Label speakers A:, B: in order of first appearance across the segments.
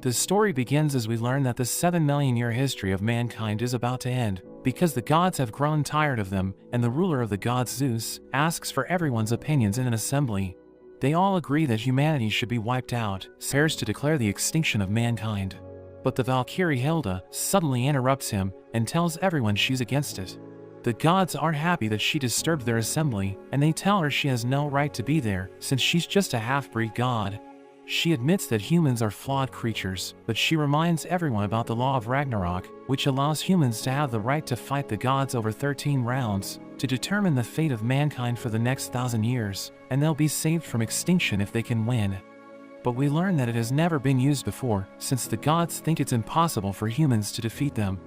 A: The story begins as we learn that the 7 million-year history of mankind is about to end, because the gods have grown tired of them, and the ruler of the gods, Zeus, asks for everyone's opinions in an assembly. They all agree that humanity should be wiped out, prepares to declare the extinction of mankind. But the Valkyrie Hilda suddenly interrupts him and tells everyone she's against it. The gods aren't happy that she disturbed their assembly, and they tell her she has no right to be there since she's just a half-breed god. She admits that humans are flawed creatures, but she reminds everyone about the law of Ragnarok, which allows humans to have the right to fight the gods over 13 rounds, to determine the fate of mankind for the next 1,000 years, and they'll be saved from extinction if they can win. But we learn that it has never been used before, since the gods think it's impossible for humans to defeat them.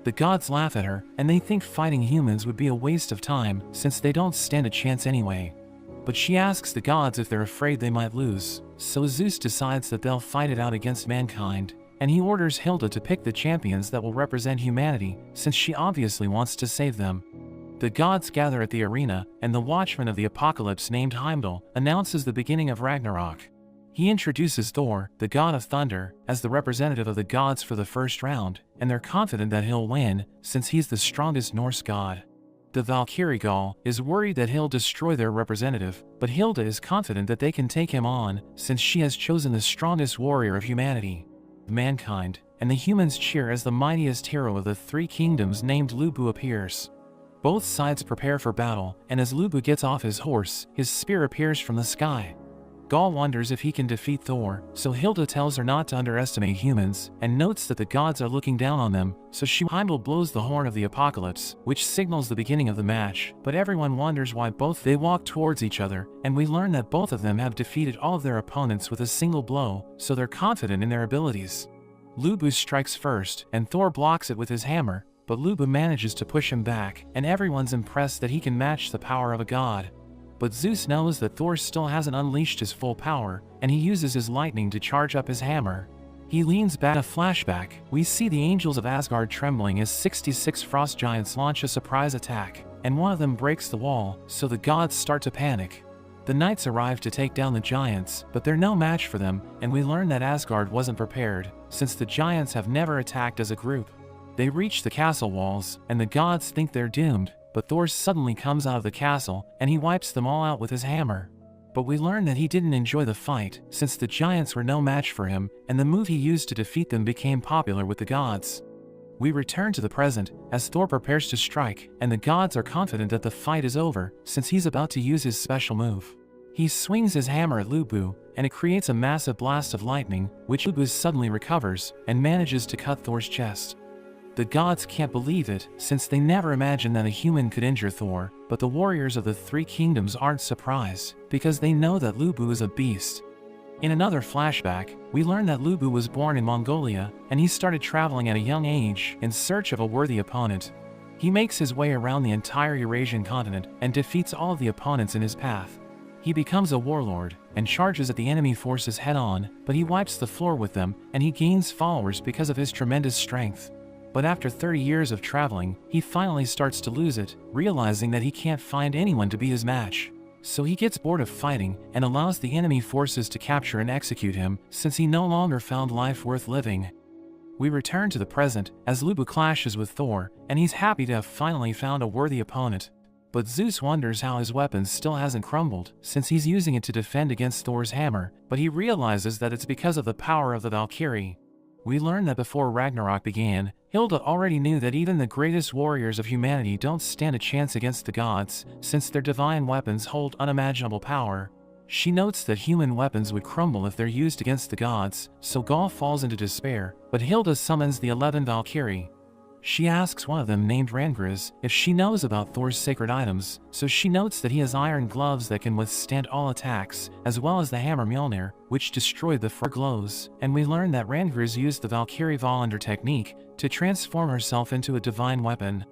A: The gods laugh at her, and they think fighting humans would be a waste of time, since they don't stand a chance anyway. But she asks the gods if they're afraid they might lose, so Zeus decides that they'll fight it out against mankind, and he orders Hilda to pick the champions that will represent humanity, since she obviously wants to save them. The gods gather at the arena, and the watchman of the apocalypse named Heimdall announces the beginning of Ragnarok. He introduces Thor, the god of thunder, as the representative of the gods for the first round, and they're confident that he'll win, since he's the strongest Norse god. The Valkyrie Gaul is worried that he'll destroy their representative, but Hilda is confident that they can take him on, since she has chosen the strongest warrior of humanity, mankind, and the humans cheer as the mightiest hero of the three kingdoms named Lubu appears. Both sides prepare for battle, and as Lubu gets off his horse, his spear appears from the sky. Gaul wonders if he can defeat Thor, so Hilda tells her not to underestimate humans, and notes that the gods are looking down on them, so Heimdall blows the horn of the apocalypse, which signals the beginning of the match, but everyone wonders why they walk towards each other, and we learn that both of them have defeated all of their opponents with a single blow, so they're confident in their abilities. Lubu strikes first, and Thor blocks it with his hammer, but Lubu manages to push him back, and everyone's impressed that he can match the power of a god. But Zeus knows that Thor still hasn't unleashed his full power, and he uses his lightning to charge up his hammer. He leans back. In a flashback, we see the angels of Asgard trembling as 66 frost giants launch a surprise attack, and one of them breaks the wall, so the gods start to panic. The knights arrive to take down the giants, but they're no match for them, and we learn that Asgard wasn't prepared, since the giants have never attacked as a group. They reach the castle walls, and the gods think they're doomed, but Thor suddenly comes out of the castle, and he wipes them all out with his hammer. But we learn that he didn't enjoy the fight, since the giants were no match for him, and the move he used to defeat them became popular with the gods. We return to the present, as Thor prepares to strike, and the gods are confident that the fight is over, since he's about to use his special move. He swings his hammer at Lubu, and it creates a massive blast of lightning, which Lubu suddenly recovers, and manages to cut Thor's chest. The gods can't believe it, since they never imagined that a human could injure Thor, but the warriors of the three kingdoms aren't surprised, because they know that Lubu is a beast. In another flashback, we learn that Lubu was born in Mongolia, and he started traveling at a young age in search of a worthy opponent. He makes his way around the entire Eurasian continent and defeats all of the opponents in his path. He becomes a warlord, and charges at the enemy forces head-on, but he wipes the floor with them, and he gains followers because of his tremendous strength. But after 30 years of traveling, he finally starts to lose it, realizing that he can't find anyone to be his match. So he gets bored of fighting, and allows the enemy forces to capture and execute him, since he no longer found life worth living. We return to the present, as Lubu clashes with Thor, and he's happy to have finally found a worthy opponent. But Zeus wonders how his weapon still hasn't crumbled, since he's using it to defend against Thor's hammer, but he realizes that it's because of the power of the Valkyrie. We learn that before Ragnarok began, Hilda already knew that even the greatest warriors of humanity don't stand a chance against the gods, since their divine weapons hold unimaginable power. She notes that human weapons would crumble if they're used against the gods, so Gaul falls into despair, but Hilda summons the 11 Valkyrie. She asks one of them, named Rangriz, if she knows about Thor's sacred items, so she notes that he has iron gloves that can withstand all attacks, as well as the hammer Mjolnir, which destroyed the fur glows, and we learn that Rangriz used the Valkyrie Valander technique to transform herself into a divine weapon.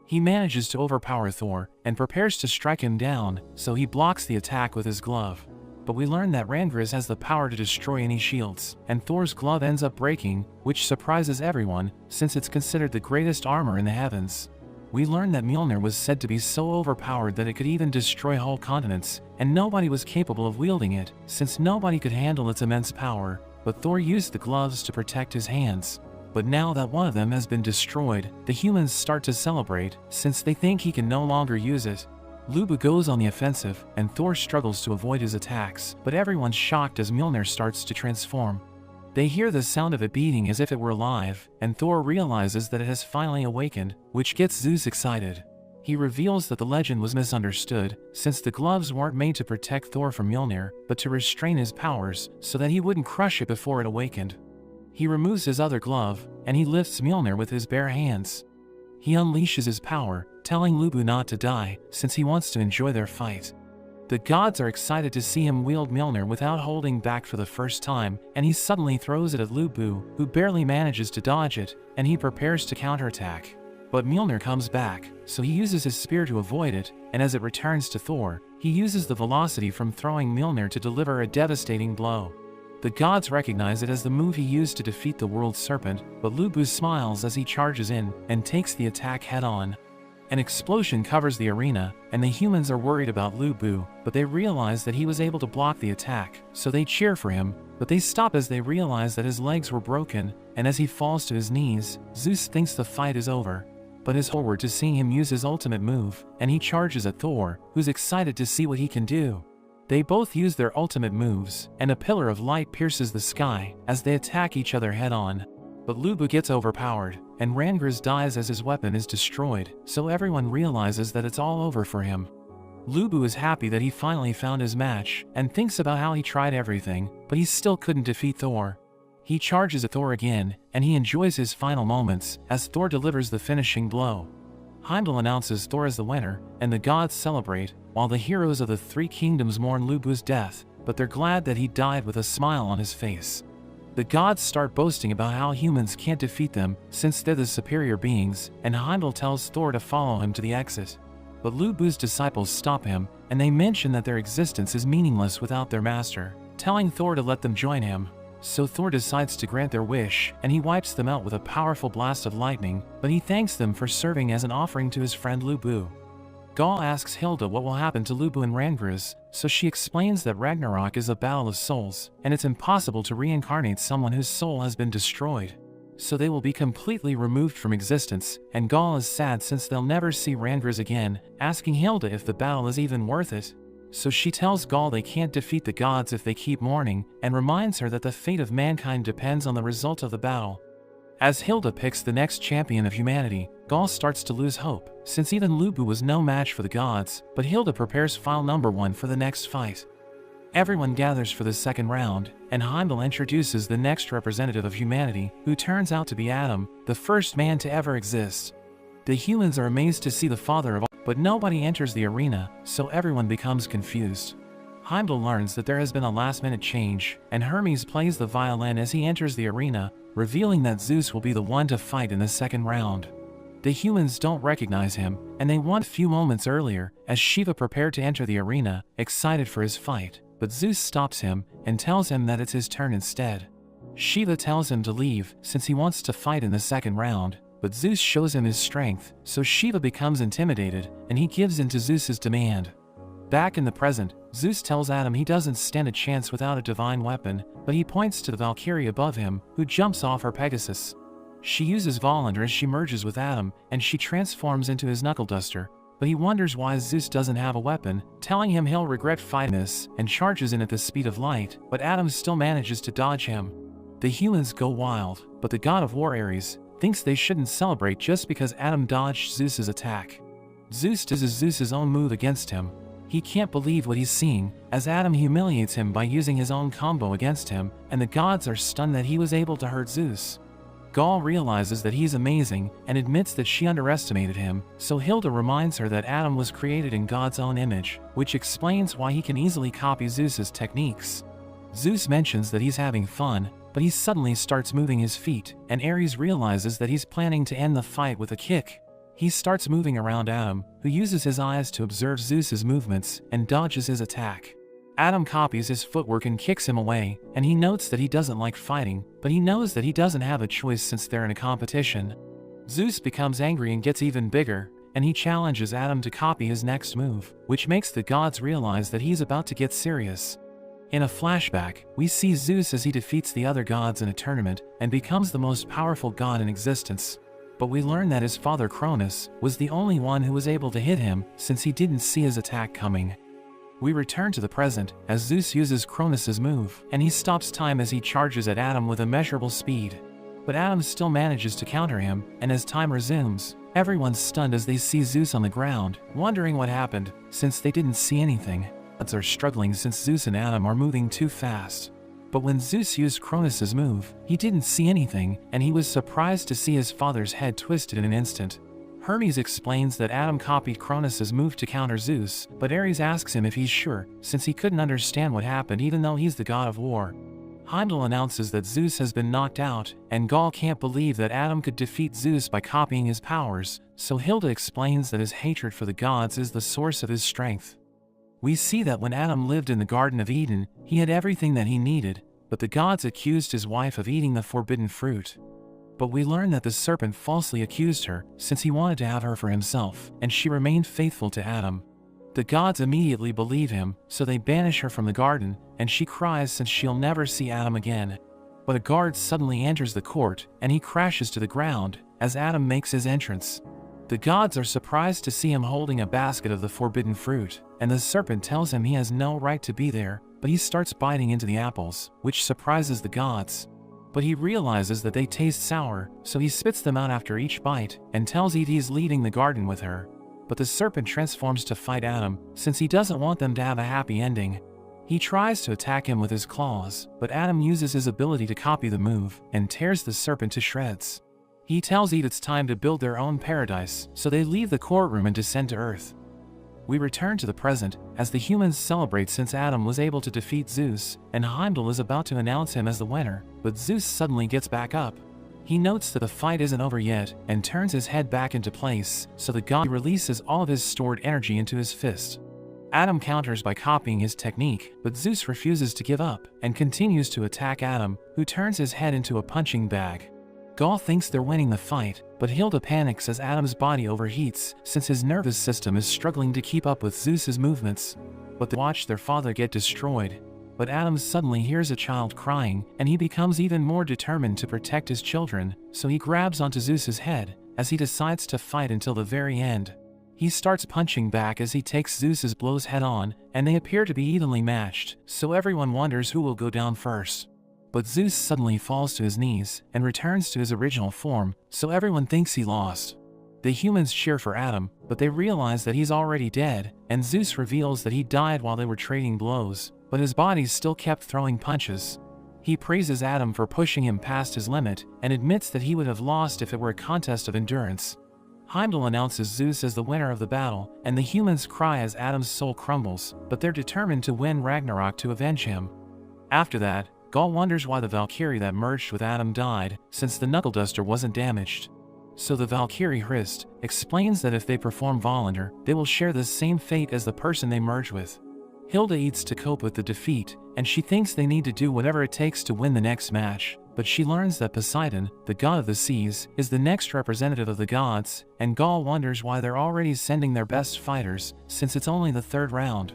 A: He manages to overpower Thor, and prepares to strike him down, so he blocks the attack with his glove. But we learn that Rangriz has the power to destroy any shields, and Thor's glove ends up breaking, which surprises everyone, since it's considered the greatest armor in the heavens. We learn that Mjolnir was said to be so overpowered that it could even destroy whole continents, and nobody was capable of wielding it, since nobody could handle its immense power. but Thor used the gloves to protect his hands. But now that one of them has been destroyed, the humans start to celebrate, since they think he can no longer use it. Lubu goes on the offensive, and Thor struggles to avoid his attacks, but everyone's shocked as Mjolnir starts to transform. They hear the sound of it beating as if it were alive, and Thor realizes that it has finally awakened, which gets Zeus excited. He reveals that the legend was misunderstood, since the gloves weren't made to protect Thor from Mjolnir, but to restrain his powers, so that he wouldn't crush it before it awakened. He removes his other glove, and he lifts Mjolnir with his bare hands. He unleashes his power, telling Lubu not to die, since he wants to enjoy their fight. The gods are excited to see him wield Mjolnir without holding back for the first time, and he suddenly throws it at Lubu, who barely manages to dodge it, and he prepares to counterattack. But Mjolnir comes back, so he uses his spear to avoid it, and as it returns to Thor, he uses the velocity from throwing Mjolnir to deliver a devastating blow. The gods recognize it as the move he used to defeat the world serpent, but Lubu smiles as he charges in and takes the attack head-on. An explosion covers the arena, and the humans are worried about Lubu, but they realize that he was able to block the attack, so they cheer for him, but they stop as they realize that his legs were broken, and as he falls to his knees, Zeus thinks the fight is over, but is forward to seeing him use his ultimate move, and he charges at Thor, who's excited to see what he can do. They both use their ultimate moves, and a pillar of light pierces the sky as they attack each other head-on. But Lubu gets overpowered, and Rangers dies as his weapon is destroyed, so everyone realizes that it's all over for him. Lubu is happy that he finally found his match, and thinks about how he tried everything, but he still couldn't defeat Thor. He charges at Thor again, and he enjoys his final moments, as Thor delivers the finishing blow. Heimdall announces Thor as the winner, and the gods celebrate, while the heroes of the three kingdoms mourn Lubu's death, but they're glad that he died with a smile on his face. The gods start boasting about how humans can't defeat them, since they're the superior beings, and Heimdall tells Thor to follow him to the exit. But Lubu's disciples stop him, and they mention that their existence is meaningless without their master, telling Thor to let them join him. So Thor decides to grant their wish, and he wipes them out with a powerful blast of lightning, but he thanks them for serving as an offering to his friend Lubu. Gaul asks Hilda what will happen to Lubu and Rangers, so she explains that Ragnarok is a battle of souls, and it's impossible to reincarnate someone whose soul has been destroyed. So they will be completely removed from existence, and Gaul is sad since they'll never see Rangers again, asking Hilda if the battle is even worth it. So she tells Gaul they can't defeat the gods if they keep mourning, and reminds her that the fate of mankind depends on the result of the battle. As Hilda picks the next champion of humanity, Gaul starts to lose hope, since even Lubu was no match for the gods, but Hilda prepares file number 1 for the next fight. Everyone gathers for the second round, and Heimdall introduces the next representative of humanity, who turns out to be Adam, the first man to ever exist. The humans are amazed to see the father of all, but nobody enters the arena, so everyone becomes confused. Heimdall learns that there has been a last-minute change, and Hermes plays the violin as he enters the arena, revealing that Zeus will be the one to fight in the second round. The humans don't recognize him, and they want a few moments earlier, as Shiva prepared to enter the arena, excited for his fight, but Zeus stops him, and tells him that it's his turn instead. Shiva tells him to leave, since he wants to fight in the second round, but Zeus shows him his strength, so Shiva becomes intimidated, and he gives in to Zeus's demand. Back in the present, Zeus tells Adam he doesn't stand a chance without a divine weapon, but he points to the Valkyrie above him, who jumps off her Pegasus. She uses Volundr as she merges with Adam, and she transforms into his knuckle duster, but he wonders why Zeus doesn't have a weapon, telling him he'll regret fighting this, and charges in at the speed of light, but Adam still manages to dodge him. The humans go wild, but the god of war Ares thinks they shouldn't celebrate just because Adam dodged Zeus's attack. Zeus does Zeus's own move against him. He can't believe what he's seeing, as Adam humiliates him by using his own combo against him, and the gods are stunned that he was able to hurt Zeus. Gaul realizes that he's amazing, and admits that she underestimated him, so Hilda reminds her that Adam was created in God's own image, which explains why he can easily copy Zeus's techniques. Zeus mentions that he's having fun, but he suddenly starts moving his feet, and Ares realizes that he's planning to end the fight with a kick. He starts moving around Adam, who uses his eyes to observe Zeus's movements, and dodges his attack. Adam copies his footwork and kicks him away, and he notes that he doesn't like fighting, but he knows that he doesn't have a choice since they're in a competition. Zeus becomes angry and gets even bigger, and he challenges Adam to copy his next move, which makes the gods realize that he's about to get serious. In a flashback, we see Zeus as he defeats the other gods in a tournament and becomes the most powerful god in existence. But we learn that his father Cronus was the only one who was able to hit him since he didn't see his attack coming. We return to the present as Zeus uses Cronus's move, and he stops time as he charges at Adam with immeasurable speed. But Adam still manages to counter him, and as time resumes, everyone's stunned as they see Zeus on the ground, wondering what happened, since they didn't see anything. Gods are struggling since Zeus and Adam are moving too fast. But when Zeus used Cronus's move, he didn't see anything, and he was surprised to see his father's head twisted in an instant. Hermes explains that Adam copied Cronus's move to counter Zeus, but Ares asks him if he's sure, since he couldn't understand what happened even though he's the god of war. Heimdall announces that Zeus has been knocked out, and Gaul can't believe that Adam could defeat Zeus by copying his powers, so Hilda explains that his hatred for the gods is the source of his strength. We see that when Adam lived in the Garden of Eden, he had everything that he needed, but the gods accused his wife of eating the forbidden fruit. But we learn that the serpent falsely accused her, since he wanted to have her for himself, and she remained faithful to Adam. The gods immediately believe him, so they banish her from the garden, and she cries since she'll never see Adam again. But a guard suddenly enters the court, and he crashes to the ground, as Adam makes his entrance. The gods are surprised to see him holding a basket of the forbidden fruit, and the serpent tells him he has no right to be there, but he starts biting into the apples, which surprises the gods. But he realizes that they taste sour, so he spits them out after each bite, and tells Eve he's leaving the garden with her. But the serpent transforms to fight Adam, since he doesn't want them to have a happy ending. He tries to attack him with his claws, but Adam uses his ability to copy the move, and tears the serpent to shreds. He tells Eve it's time to build their own paradise, so they leave the courtroom and descend to Earth. We return to the present, as the humans celebrate since Adam was able to defeat Zeus, and Heimdall is about to announce him as the winner, but Zeus suddenly gets back up. He notes that the fight isn't over yet, and turns his head back into place, so the god releases all of his stored energy into his fist. Adam counters by copying his technique, but Zeus refuses to give up, and continues to attack Adam, who turns his head into a punching bag. Gaul thinks they're winning the fight, but Hilda panics as Adam's body overheats, since his nervous system is struggling to keep up with Zeus's movements. But they watch their father get destroyed. But Adam suddenly hears a child crying, and he becomes even more determined to protect his children, so he grabs onto Zeus's head, as he decides to fight until the very end. He starts punching back as he takes Zeus's blows head on, and they appear to be evenly matched, so everyone wonders who will go down first. But Zeus suddenly falls to his knees, and returns to his original form, so everyone thinks he lost. The humans cheer for Adam, but they realize that he's already dead, and Zeus reveals that he died while they were trading blows, but his body still kept throwing punches. He praises Adam for pushing him past his limit, and admits that he would have lost if it were a contest of endurance. Heimdall announces Zeus as the winner of the battle, and the humans cry as Adam's soul crumbles, but they're determined to win Ragnarok to avenge him. After that, Gaul wonders why the Valkyrie that merged with Adam died, since the knuckle duster wasn't damaged. So the Valkyrie Hrist explains that if they perform Volundr, they will share the same fate as the person they merge with. Hilda eats to cope with the defeat, and she thinks they need to do whatever it takes to win the next match, but she learns that Poseidon, the god of the seas, is the next representative of the gods, and Gaul wonders why they're already sending their best fighters, since it's only the third round.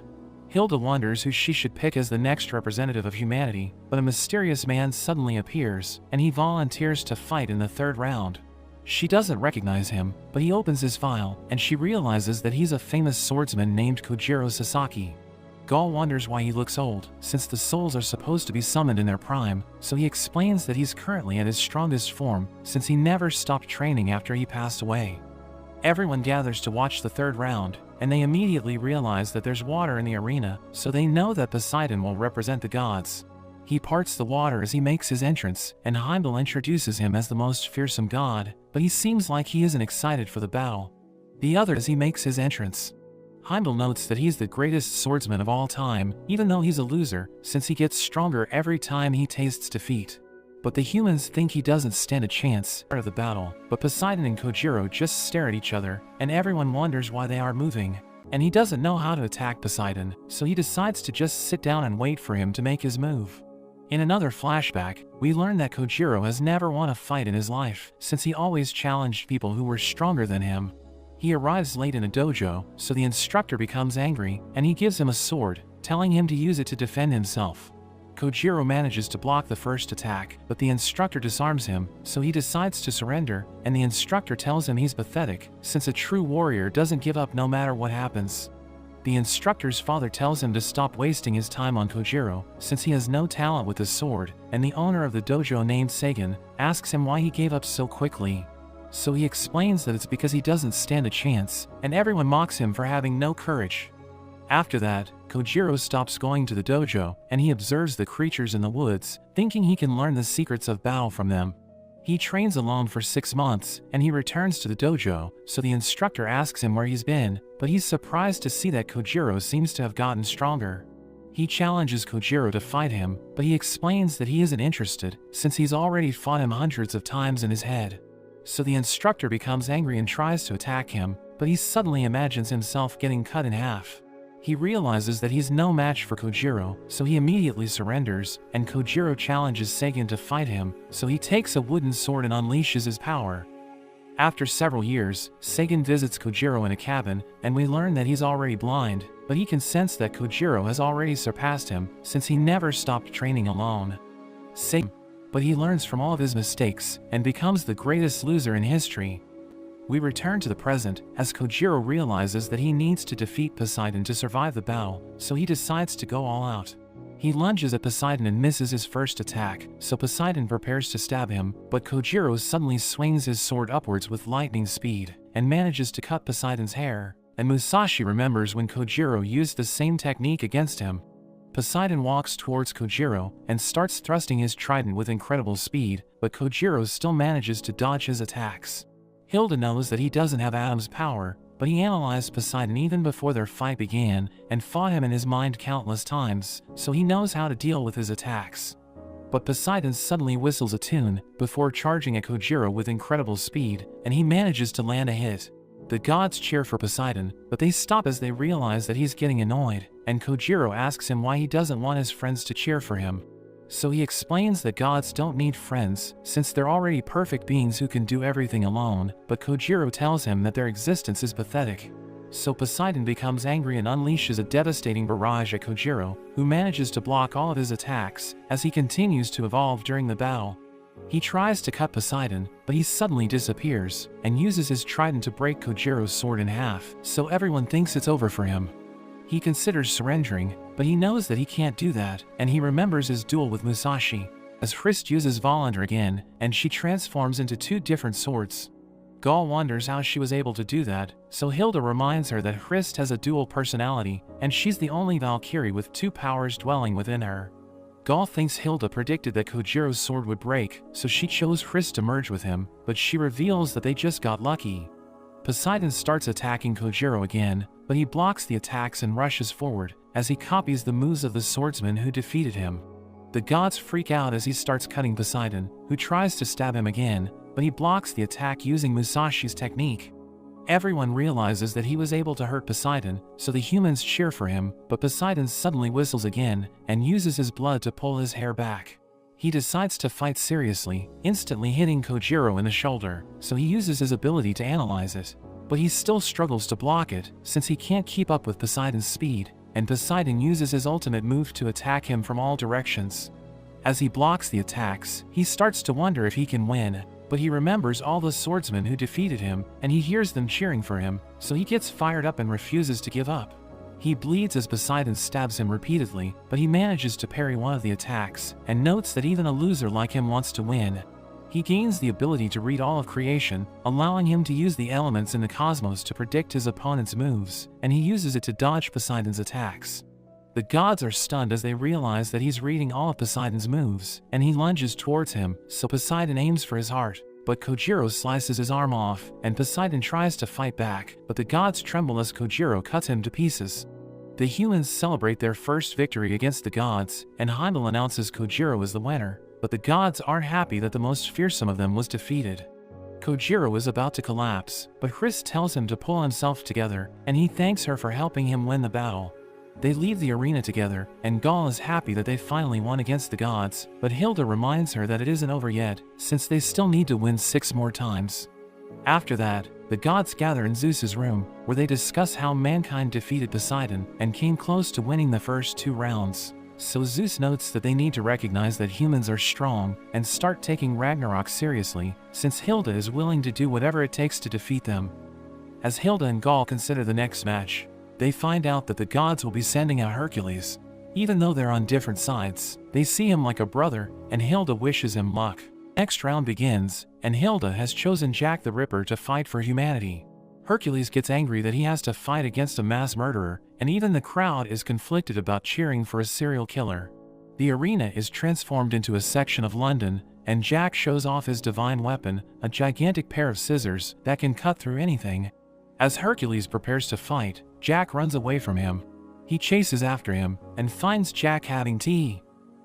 A: Hilda wonders who she should pick as the next representative of humanity, but a mysterious man suddenly appears, and he volunteers to fight in the third round. She doesn't recognize him, but he opens his file, and she realizes that he's a famous swordsman named Kojiro Sasaki. Gaul wonders why he looks old, since the souls are supposed to be summoned in their prime, so he explains that he's currently at his strongest form, since he never stopped training after he passed away. Everyone gathers to watch the third round, and they immediately realize that there's water in the arena, so they know that Poseidon will represent the gods. He parts the water as he makes his entrance, and Heimdall introduces him as the most fearsome god, but he seems like he isn't excited for the battle. The other as he makes his entrance. Heimdall notes that he's the greatest swordsman of all time, even though he's a loser, since he gets stronger every time he tastes defeat. But the humans think he doesn't stand a chance of the battle, but Poseidon and Kojiro just stare at each other, and everyone wonders why they aren't moving. And he doesn't know how to attack Poseidon, so he decides to just sit down and wait for him to make his move. In another flashback, we learn that Kojiro has never won a fight in his life, since he always challenged people who were stronger than him. He arrives late in a dojo, so the instructor becomes angry, and he gives him a sword, telling him to use it to defend himself. Kojiro manages to block the first attack, but the instructor disarms him, so he decides to surrender, and the instructor tells him he's pathetic, since a true warrior doesn't give up no matter what happens. The instructor's father tells him to stop wasting his time on Kojiro, since he has no talent with the sword, and the owner of the dojo named Sagan asks him why he gave up so quickly. So he explains that it's because he doesn't stand a chance, and everyone mocks him for having no courage. After that, Kojiro stops going to the dojo, and he observes the creatures in the woods, thinking he can learn the secrets of battle from them. He trains alone for 6 months, and he returns to the dojo, so the instructor asks him where he's been, but he's surprised to see that Kojiro seems to have gotten stronger. He challenges Kojiro to fight him, but he explains that he isn't interested, since he's already fought him hundreds of times in his head. So the instructor becomes angry and tries to attack him, but he suddenly imagines himself getting cut in half. He realizes that he's no match for Kojiro, so he immediately surrenders, and Kojiro challenges Sagan to fight him, so he takes a wooden sword and unleashes his power. After several years, Sagan visits Kojiro in a cabin, and we learn that he's already blind, but he can sense that Kojiro has already surpassed him, since he never stopped training alone. But he learns from all of his mistakes, and becomes the greatest loser in history. We return to the present, as Kojiro realizes that he needs to defeat Poseidon to survive the battle, so he decides to go all out. He lunges at Poseidon and misses his first attack, so Poseidon prepares to stab him, but Kojiro suddenly swings his sword upwards with lightning speed, and manages to cut Poseidon's hair, and Musashi remembers when Kojiro used the same technique against him. Poseidon walks towards Kojiro, and starts thrusting his trident with incredible speed, but Kojiro still manages to dodge his attacks. Hilda knows that he doesn't have Adam's power, but he analyzed Poseidon even before their fight began, and fought him in his mind countless times, so he knows how to deal with his attacks. But Poseidon suddenly whistles a tune, before charging at Kojiro with incredible speed, and he manages to land a hit. The gods cheer for Poseidon, but they stop as they realize that he's getting annoyed, and Kojiro asks him why he doesn't want his friends to cheer for him. So he explains that gods don't need friends, since they're already perfect beings who can do everything alone, but Kojiro tells him that their existence is pathetic. So Poseidon becomes angry and unleashes a devastating barrage at Kojiro, who manages to block all of his attacks, as he continues to evolve during the battle. He tries to cut Poseidon, but he suddenly disappears, and uses his trident to break Kojiro's sword in half, so everyone thinks it's over for him. He considers surrendering, but he knows that he can't do that, and he remembers his duel with Musashi, as Hrist uses Volander again, and she transforms into 2 different swords. Gaul wonders how she was able to do that, so Hilda reminds her that Hrist has a dual personality, and she's the only Valkyrie with 2 powers dwelling within her. Gaul thinks Hilda predicted that Kojiro's sword would break, so she chose Hrist to merge with him, but she reveals that they just got lucky. Poseidon starts attacking Kojiro again, but he blocks the attacks and rushes forward, as he copies the moves of the swordsman who defeated him. The gods freak out as he starts cutting Poseidon, who tries to stab him again, but he blocks the attack using Musashi's technique. Everyone realizes that he was able to hurt Poseidon, so the humans cheer for him, but Poseidon suddenly whistles again, and uses his blood to pull his hair back. He decides to fight seriously, instantly hitting Kojiro in the shoulder, so he uses his ability to analyze it. But he still struggles to block it, since he can't keep up with Poseidon's speed, and Poseidon uses his ultimate move to attack him from all directions. As he blocks the attacks, he starts to wonder if he can win, but he remembers all the swordsmen who defeated him, and he hears them cheering for him, so he gets fired up and refuses to give up. He bleeds as Poseidon stabs him repeatedly, but he manages to parry one of the attacks, and notes that even a loser like him wants to win. He gains the ability to read all of creation, allowing him to use the elements in the cosmos to predict his opponent's moves, and he uses it to dodge Poseidon's attacks. The gods are stunned as they realize that he's reading all of Poseidon's moves, and he lunges towards him, so Poseidon aims for his heart. But Kojiro slices his arm off, and Poseidon tries to fight back, but the gods tremble as Kojiro cuts him to pieces. The humans celebrate their first victory against the gods, and Heimdall announces Kojiro as the winner, but the gods aren't happy that the most fearsome of them was defeated. Kojiro is about to collapse, but Hrist tells him to pull himself together, and he thanks her for helping him win the battle. They leave the arena together, and Gaul is happy that they finally won against the gods, but Hilda reminds her that it isn't over yet, since they still need to win 6 more times. After that, the gods gather in Zeus's room, where they discuss how mankind defeated Poseidon and came close to winning the first 2 rounds. So Zeus notes that they need to recognize that humans are strong and start taking Ragnarok seriously, since Hilda is willing to do whatever it takes to defeat them. As Hilda and Gaul consider the next match, they find out that the gods will be sending out Hercules. Even though they're on different sides, they see him like a brother, and Hilda wishes him luck. Next round begins, and Hilda has chosen Jack the Ripper to fight for humanity. Hercules gets angry that he has to fight against a mass murderer, and even the crowd is conflicted about cheering for a serial killer. The arena is transformed into a section of London, and Jack shows off his divine weapon, a gigantic pair of scissors that can cut through anything. As Hercules prepares to fight, Jack runs away from him. He chases after him, and finds Jack having tea.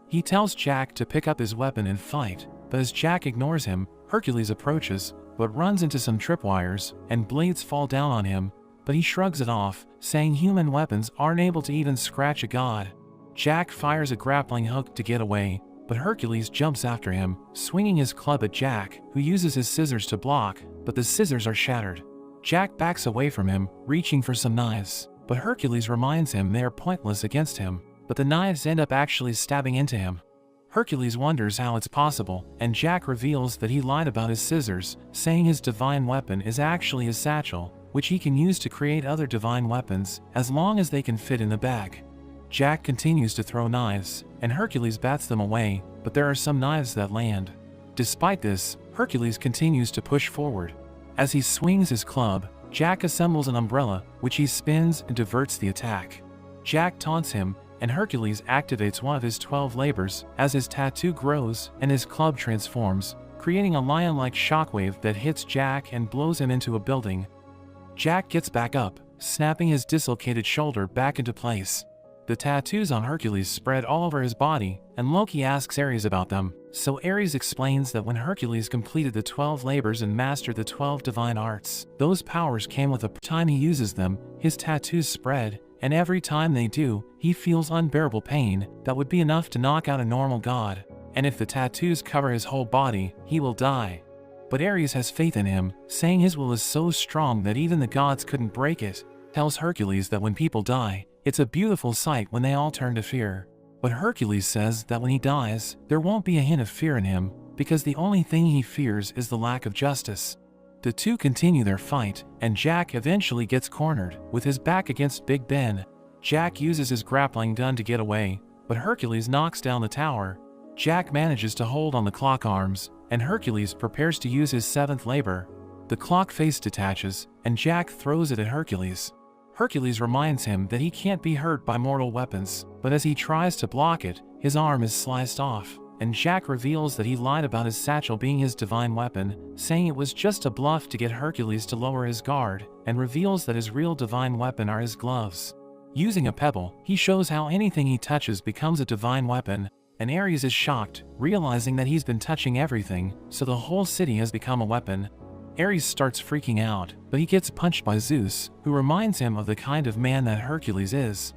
A: He tells Jack to pick up his weapon and fight, but as Jack ignores him, Hercules approaches, but runs into some tripwires, and blades fall down on him, but he shrugs it off, saying human weapons aren't able to even scratch a god. Jack fires a grappling hook to get away, but Hercules jumps after him, swinging his club at Jack, who uses his scissors to block, but the scissors are shattered. Jack backs away from him, reaching for some knives, but Hercules reminds him they are pointless against him, but the knives end up actually stabbing into him. Hercules wonders how it's possible, and Jack reveals that he lied about his scissors, saying his divine weapon is actually his satchel, which he can use to create other divine weapons, as long as they can fit in the bag. Jack continues to throw knives, and Hercules bats them away, but there are some knives that land. Despite this, Hercules continues to push forward. As he swings his club, Jack assembles an umbrella, which he spins and diverts the attack. Jack taunts him, and Hercules activates one of his 12 labors as his tattoo grows and his club transforms, creating a lion-like shockwave that hits Jack and blows him into a building. Jack gets back up, snapping his dislocated shoulder back into place. The tattoos on Hercules spread all over his body, and Loki asks Ares about them, so Ares explains that when Hercules completed the 12 labors and mastered the 12 divine arts, those powers came with the time he uses them, his tattoos spread, and every time they do, he feels unbearable pain that would be enough to knock out a normal god, and if the tattoos cover his whole body, he will die. But Ares has faith in him, saying his will is so strong that even the gods couldn't break it, tells Hercules that when people die, it's a beautiful sight when they all turn to fear. But Hercules says that when he dies, there won't be a hint of fear in him, because the only thing he fears is the lack of justice. The two continue their fight, and Jack eventually gets cornered, with his back against Big Ben. Jack uses his grappling gun to get away, but Hercules knocks down the tower. Jack manages to hold on the clock arms, and Hercules prepares to use his 7th labor. The clock face detaches, and Jack throws it at Hercules. Hercules reminds him that he can't be hurt by mortal weapons, but as he tries to block it, his arm is sliced off, and Jack reveals that he lied about his satchel being his divine weapon, saying it was just a bluff to get Hercules to lower his guard, and reveals that his real divine weapon are his gloves. Using a pebble, he shows how anything he touches becomes a divine weapon, and Ares is shocked, realizing that he's been touching everything, so the whole city has become a weapon. Ares starts freaking out, but he gets punched by Zeus, who reminds him of the kind of man that Hercules is.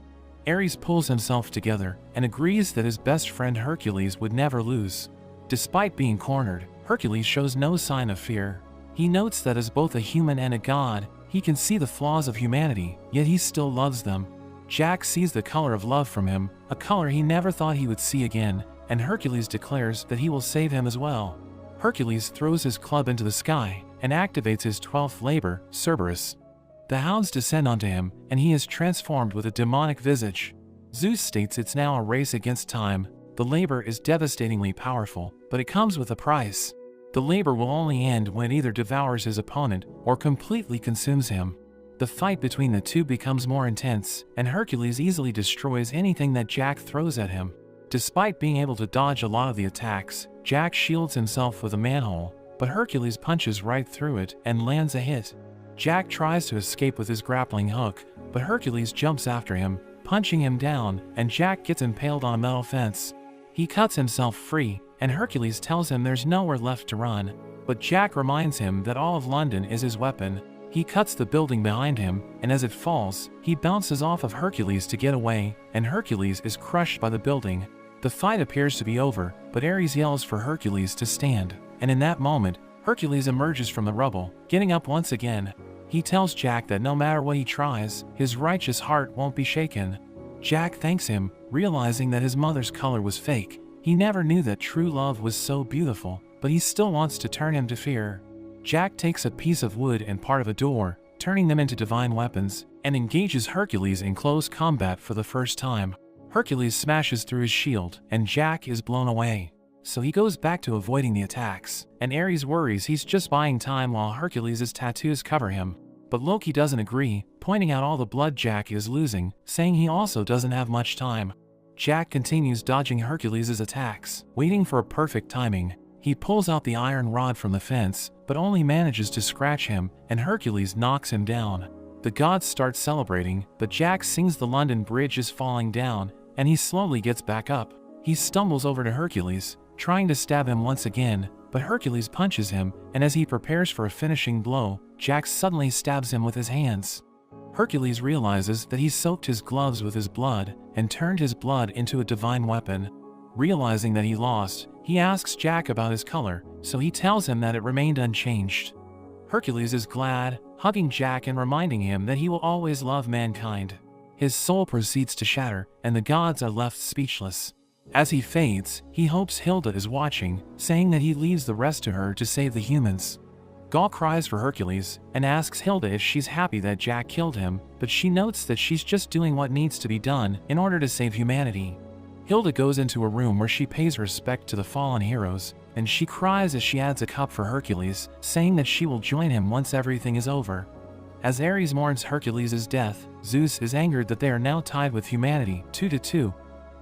A: Ares pulls himself together and agrees that his best friend Hercules would never lose. Despite being cornered, Hercules shows no sign of fear. He notes that as both a human and a god, he can see the flaws of humanity, yet he still loves them. Jack sees the color of love from him, a color he never thought he would see again, and Hercules declares that he will save him as well. Hercules throws his club into the sky and activates his 12th labor, Cerberus. The hounds descend onto him, and he is transformed with a demonic visage. Zeus states it's now a race against time. The labor is devastatingly powerful, but it comes with a price. The labor will only end when it either devours his opponent or completely consumes him. The fight between the two becomes more intense, and Hercules easily destroys anything that Jack throws at him. Despite being able to dodge a lot of the attacks, Jack shields himself with a manhole, but Hercules punches right through it and lands a hit. Jack tries to escape with his grappling hook, but Hercules jumps after him, punching him down, and Jack gets impaled on a metal fence. He cuts himself free, and Hercules tells him there's nowhere left to run, but Jack reminds him that all of London is his weapon. He cuts the building behind him, and as it falls, he bounces off of Hercules to get away, and Hercules is crushed by the building. The fight appears to be over, but Ares yells for Hercules to stand, and in that moment, Hercules emerges from the rubble, getting up once again. He tells Jack that no matter what he tries, his righteous heart won't be shaken. Jack thanks him, realizing that his mother's color was fake. He never knew that true love was so beautiful, but he still wants to turn him to fear. Jack takes a piece of wood and part of a door, turning them into divine weapons, and engages Hercules in close combat for the first time. Hercules smashes through his shield, and Jack is blown away. So he goes back to avoiding the attacks, and Ares worries he's just buying time while Hercules' tattoos cover him. But Loki doesn't agree, pointing out all the blood Jack is losing, saying he also doesn't have much time. Jack continues dodging Hercules' attacks, waiting for a perfect timing. He pulls out the iron rod from the fence, but only manages to scratch him, and Hercules knocks him down. The gods start celebrating, but Jack sings the London Bridge is falling down, and he slowly gets back up. He stumbles over to Hercules, trying to stab him once again, but Hercules punches him, and as he prepares for a finishing blow, Jack suddenly stabs him with his hands. Hercules realizes that he soaked his gloves with his blood, and turned his blood into a divine weapon. Realizing that he lost, he asks Jack about his color, so he tells him that it remained unchanged. Hercules is glad, hugging Jack and reminding him that he will always love mankind. His soul proceeds to shatter, and the gods are left speechless. As he fades, he hopes Hilda is watching, saying that he leaves the rest to her to save the humans. Gaul cries for Hercules, and asks Hilda if she's happy that Jack killed him, but she notes that she's just doing what needs to be done in order to save humanity. Hilda goes into a room where she pays respect to the fallen heroes, and she cries as she adds a cup for Hercules, saying that she will join him once everything is over. As Ares mourns Hercules' death, Zeus is angered that they are now tied with humanity, 2-2.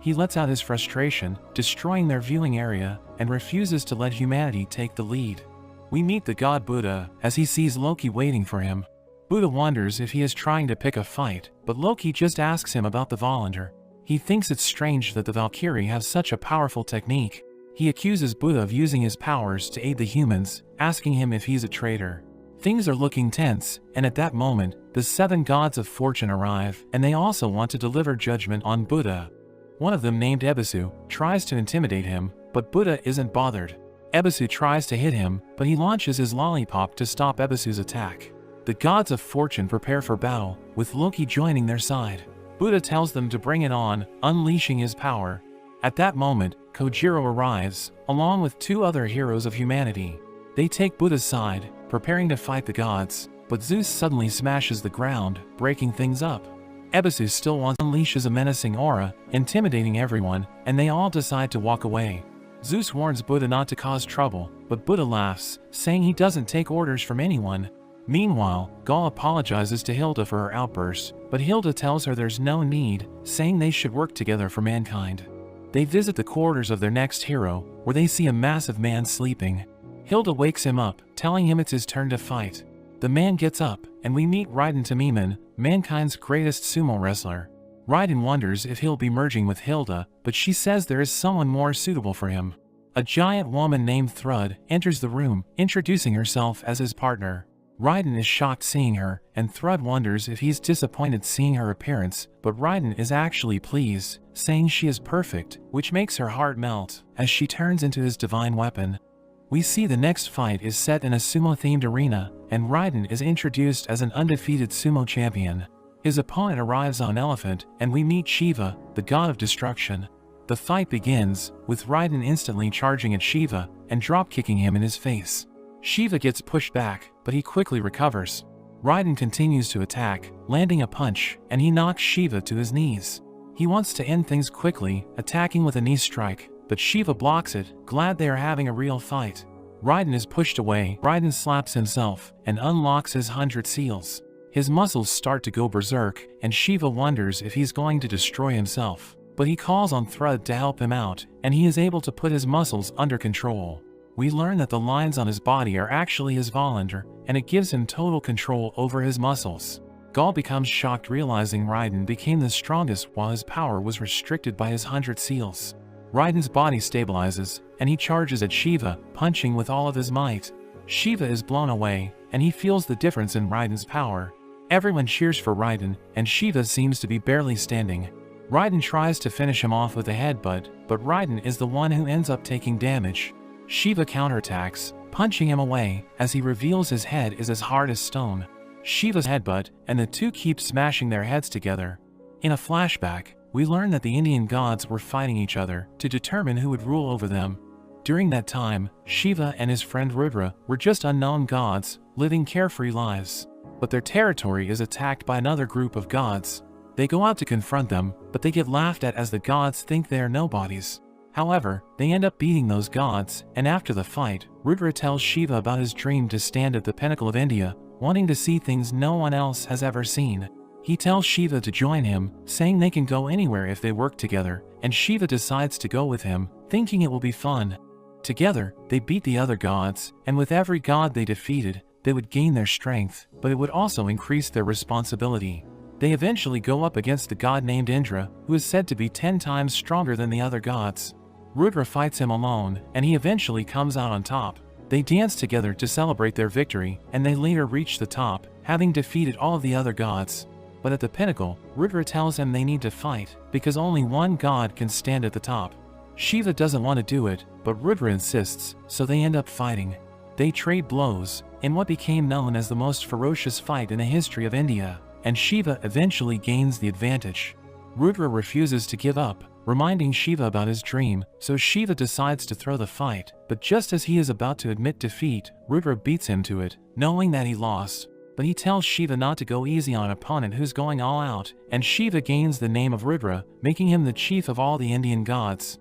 A: He lets out his frustration, destroying their viewing area, and refuses to let humanity take the lead. We meet the god Buddha, as he sees Loki waiting for him. Buddha wonders if he is trying to pick a fight, but Loki just asks him about the Volundr. He thinks it's strange that the Valkyrie have such a powerful technique. He accuses Buddha of using his powers to aid the humans, asking him if he's a traitor. Things are looking tense, and at that moment, the 7 gods of fortune arrive, and they also want to deliver judgment on Buddha. One of them, named Ebisu, tries to intimidate him, but Buddha isn't bothered. Ebisu tries to hit him, but he launches his lollipop to stop Ebisu's attack. The gods of fortune prepare for battle, with Loki joining their side. Buddha tells them to bring it on, unleashing his power. At that moment, Kojiro arrives, along with 2 other heroes of humanity. They take Buddha's side, preparing to fight the gods, but Zeus suddenly smashes the ground, breaking things up. Ebisu still unleashes a menacing aura, intimidating everyone, and they all decide to walk away. Zeus warns Buddha not to cause trouble, but Buddha laughs, saying he doesn't take orders from anyone. Meanwhile, Gaul apologizes to Hilda for her outburst, but Hilda tells her there's no need, saying they should work together for mankind. They visit the quarters of their next hero, where they see a massive man sleeping. Hilda wakes him up, telling him it's his turn to fight. The man gets up, and we meet Raiden Tamimin, mankind's greatest sumo wrestler. Raiden wonders if he'll be merging with Hilda, but she says there is someone more suitable for him. A giant woman named Thrud enters the room, introducing herself as his partner. Raiden is shocked seeing her, and Thrud wonders if he's disappointed seeing her appearance, but Raiden is actually pleased, saying she is perfect, which makes her heart melt, as she turns into his divine weapon. We see the next fight is set in a sumo-themed arena, and Raiden is introduced as an undefeated sumo champion. His opponent arrives on an elephant, and we meet Shiva, the god of destruction. The fight begins, with Raiden instantly charging at Shiva, and drop-kicking him in his face. Shiva gets pushed back, but he quickly recovers. Raiden continues to attack, landing a punch, and he knocks Shiva to his knees. He wants to end things quickly, attacking with a knee strike, but Shiva blocks it, glad they are having a real fight. Raiden is pushed away. Raiden slaps himself, and unlocks his 100 seals. His muscles start to go berserk, and Shiva wonders if he's going to destroy himself. But he calls on Thrud to help him out, and he is able to put his muscles under control. We learn that the lines on his body are actually his Volundr, and it gives him total control over his muscles. Gaul becomes shocked realizing Raiden became the strongest while his power was restricted by his 100 seals. Raiden's body stabilizes, and he charges at Shiva, punching with all of his might. Shiva is blown away, and he feels the difference in Raiden's power. Everyone cheers for Raiden, and Shiva seems to be barely standing. Raiden tries to finish him off with a headbutt, but Raiden is the one who ends up taking damage. Shiva counterattacks, punching him away as he reveals his head is as hard as stone. Shiva's headbutt, and the two keep smashing their heads together. In a flashback, we learn that the Indian gods were fighting each other to determine who would rule over them. During that time, Shiva and his friend Rudra were just unknown gods, living carefree lives. But their territory is attacked by another group of gods. They go out to confront them, but they get laughed at as the gods think they are nobodies. However, they end up beating those gods, and after the fight, Rudra tells Shiva about his dream to stand at the pinnacle of India, wanting to see things no one else has ever seen. He tells Shiva to join him, saying they can go anywhere if they work together, and Shiva decides to go with him, thinking it will be fun. Together, they beat the other gods, and with every god they defeated, they would gain their strength, but it would also increase their responsibility. They eventually go up against a god named Indra, who is said to be 10 times stronger than the other gods. Rudra fights him alone, and he eventually comes out on top. They dance together to celebrate their victory, and they later reach the top, having defeated all of the other gods. But at the pinnacle, Rudra tells him they need to fight, because only one god can stand at the top. Shiva doesn't want to do it, but Rudra insists, so they end up fighting. They trade blows, in what became known as the most ferocious fight in the history of India, and Shiva eventually gains the advantage. Rudra refuses to give up, reminding Shiva about his dream, so Shiva decides to throw the fight, but just as he is about to admit defeat, Rudra beats him to it, knowing that he lost. But he tells Shiva not to go easy on an opponent who's going all out, and Shiva gains the name of Rudra, making him the chief of all the Indian gods.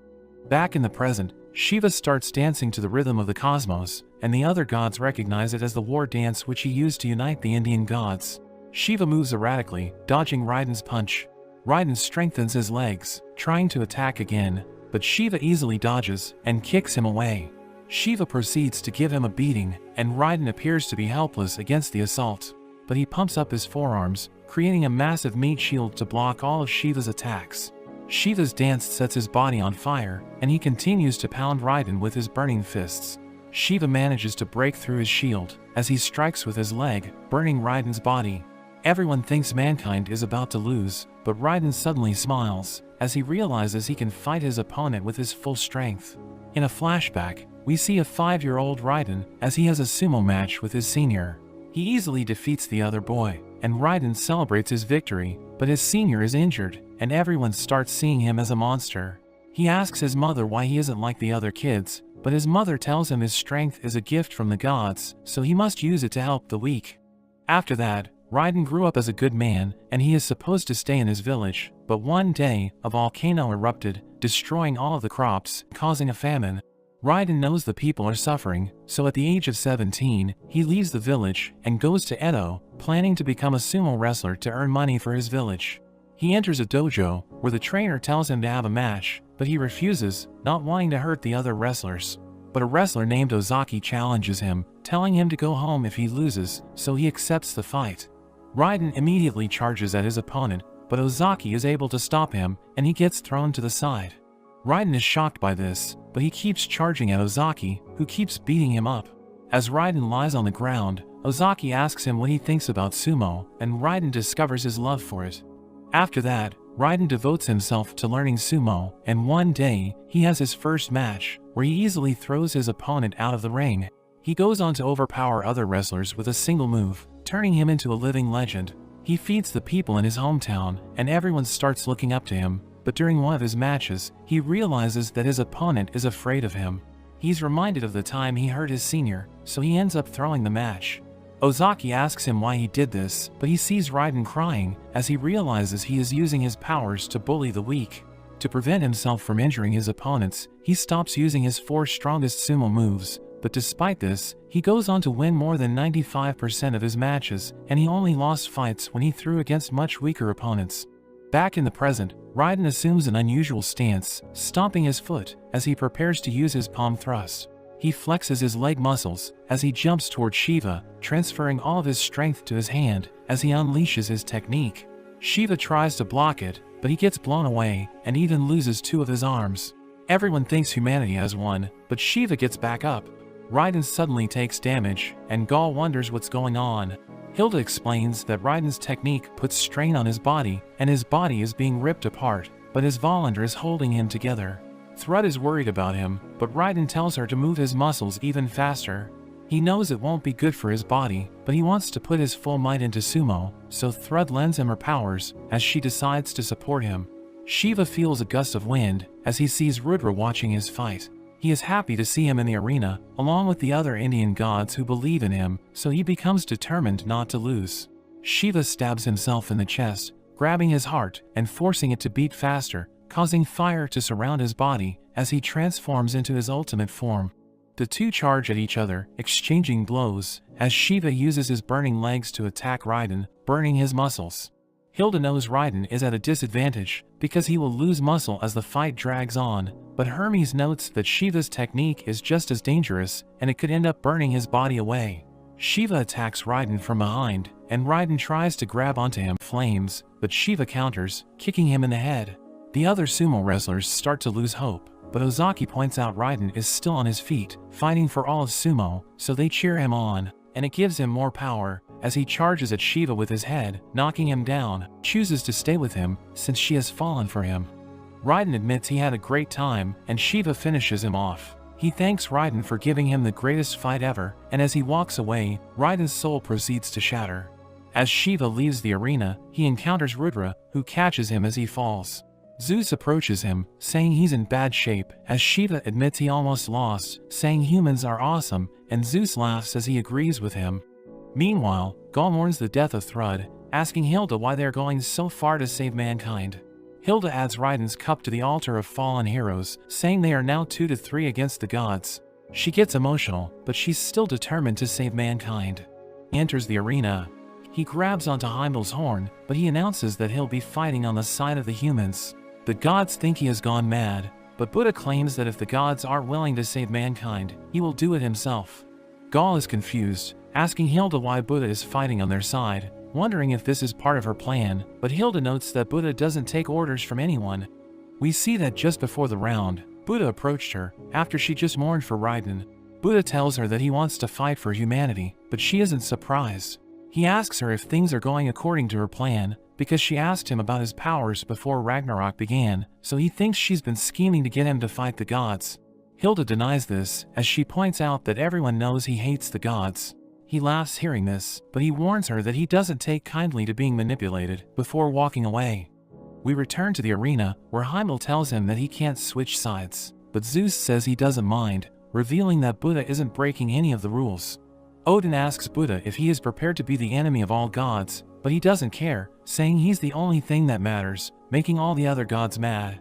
A: Back in the present, Shiva starts dancing to the rhythm of the cosmos, and the other gods recognize it as the war dance which he used to unite the Indian gods. Shiva moves erratically, dodging Raiden's punch. Raiden strengthens his legs, trying to attack again, but Shiva easily dodges and kicks him away. Shiva proceeds to give him a beating, and Raiden appears to be helpless against the assault. But he pumps up his forearms, creating a massive meat shield to block all of Shiva's attacks. Shiva's dance sets his body on fire, and he continues to pound Raiden with his burning fists. Shiva manages to break through his shield, as he strikes with his leg, burning Raiden's body. Everyone thinks mankind is about to lose, but Raiden suddenly smiles, as he realizes he can fight his opponent with his full strength. In a flashback, we see a 5-year-old Raiden as he has a sumo match with his senior. He easily defeats the other boy, and Raiden celebrates his victory, but his senior is injured, and everyone starts seeing him as a monster. He asks his mother why he isn't like the other kids, but his mother tells him his strength is a gift from the gods, so he must use it to help the weak. After that, Raiden grew up as a good man, and he is supposed to stay in his village, but one day, a volcano erupted, destroying all of the crops, causing a famine. Raiden knows the people are suffering, so at the age of 17, he leaves the village and goes to Edo, planning to become a sumo wrestler to earn money for his village. He enters a dojo, where the trainer tells him to have a match, but he refuses, not wanting to hurt the other wrestlers. But a wrestler named Ozaki challenges him, telling him to go home if he loses, so he accepts the fight. Raiden immediately charges at his opponent, but Ozaki is able to stop him, and he gets thrown to the side. Raiden is shocked by this, but he keeps charging at Ozaki, who keeps beating him up. As Raiden lies on the ground, Ozaki asks him what he thinks about sumo, and Raiden discovers his love for it. After that, Raiden devotes himself to learning sumo, and one day, he has his first match, where he easily throws his opponent out of the ring. He goes on to overpower other wrestlers with a single move, turning him into a living legend. He feeds the people in his hometown, and everyone starts looking up to him, but during one of his matches, he realizes that his opponent is afraid of him. He's reminded of the time he hurt his senior, so he ends up throwing the match. Ozaki asks him why he did this, but he sees Raiden crying, as he realizes he is using his powers to bully the weak. To prevent himself from injuring his opponents, he stops using his 4 strongest sumo moves, but despite this, he goes on to win more than 95% of his matches, and he only lost fights when he threw against much weaker opponents. Back in the present, Raiden assumes an unusual stance, stomping his foot as he prepares to use his palm thrust. He flexes his leg muscles as he jumps toward Shiva, transferring all of his strength to his hand as he unleashes his technique. Shiva tries to block it, but he gets blown away and even loses 2 of his arms. Everyone thinks humanity has won, but Shiva gets back up. Raiden suddenly takes damage, and Gaul wonders what's going on. Hilda explains that Raiden's technique puts strain on his body, and his body is being ripped apart, but his Volander is holding him together. Thrud is worried about him, but Raiden tells her to move his muscles even faster. He knows it won't be good for his body, but he wants to put his full might into sumo, so Thrud lends him her powers as she decides to support him. Shiva feels a gust of wind as he sees Rudra watching his fight. He is happy to see him in the arena, along with the other Indian gods who believe in him, so he becomes determined not to lose. Shiva stabs himself in the chest, grabbing his heart and forcing it to beat faster, causing fire to surround his body as he transforms into his ultimate form. The two charge at each other, exchanging blows, as Shiva uses his burning legs to attack Raiden, burning his muscles. Hilda knows Raiden is at a disadvantage because he will lose muscle as the fight drags on, but Hermes notes that Shiva's technique is just as dangerous and it could end up burning his body away. Shiva attacks Raiden from behind, and Raiden tries to grab onto him flames, but Shiva counters, kicking him in the head. The other sumo wrestlers start to lose hope, but Ozaki points out Raiden is still on his feet, fighting for all of sumo, so they cheer him on, and it gives him more power, as he charges at Shiva with his head, knocking him down, chooses to stay with him, since she has fallen for him. Raiden admits he had a great time, and Shiva finishes him off. He thanks Raiden for giving him the greatest fight ever, and as he walks away, Raiden's soul proceeds to shatter. As Shiva leaves the arena, he encounters Rudra, who catches him as he falls. Zeus approaches him, saying he's in bad shape, as Shiva admits he almost lost, saying humans are awesome, and Zeus laughs as he agrees with him. Meanwhile, Gaul mourns the death of Thrud, asking Hilda why they are going so far to save mankind. Hilda adds Raiden's cup to the altar of fallen heroes, saying they are now 2 to 3 against the gods. She gets emotional, but she's still determined to save mankind. He enters the arena. He grabs onto Heimel's horn, but he announces that he'll be fighting on the side of the humans. The gods think he has gone mad, but Buddha claims that if the gods aren't willing to save mankind, he will do it himself. Gaul is confused, asking Hilda why Buddha is fighting on their side, wondering if this is part of her plan, but Hilda notes that Buddha doesn't take orders from anyone. We see that just before the round, Buddha approached her, after she just mourned for Raiden. Buddha tells her that he wants to fight for humanity, but she isn't surprised. He asks her if things are going according to her plan, because she asked him about his powers before Ragnarok began, so he thinks she's been scheming to get him to fight the gods. Hilda denies this, as she points out that everyone knows he hates the gods. He laughs hearing this, but he warns her that he doesn't take kindly to being manipulated, before walking away. We return to the arena, where Heimel tells him that he can't switch sides, but Zeus says he doesn't mind, revealing that Buddha isn't breaking any of the rules. Odin asks Buddha if he is prepared to be the enemy of all gods, but he doesn't care, saying he's the only thing that matters, making all the other gods mad.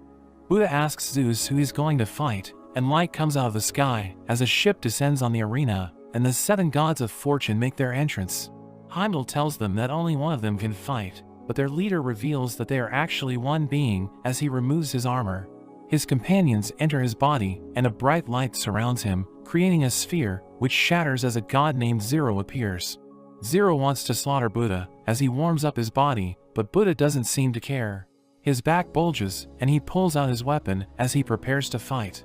A: Buddha asks Zeus who he's going to fight, and light comes out of the sky as a ship descends on the arena, and the 7 gods of fortune make their entrance. Heimdall tells them that only one of them can fight, but their leader reveals that they are actually one being as he removes his armor. His companions enter his body, and a bright light surrounds him, creating a sphere, which shatters as a god named Zero appears. Zero wants to slaughter Buddha as he warms up his body, but Buddha doesn't seem to care. His back bulges, and he pulls out his weapon as he prepares to fight.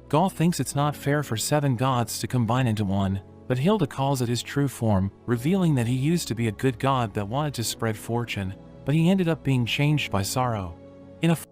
A: Gaul thinks it's not fair for 7 gods to combine into one, but Hilda calls it his true form, revealing that he used to be a good god that wanted to spread fortune, but he ended up being changed by sorrow.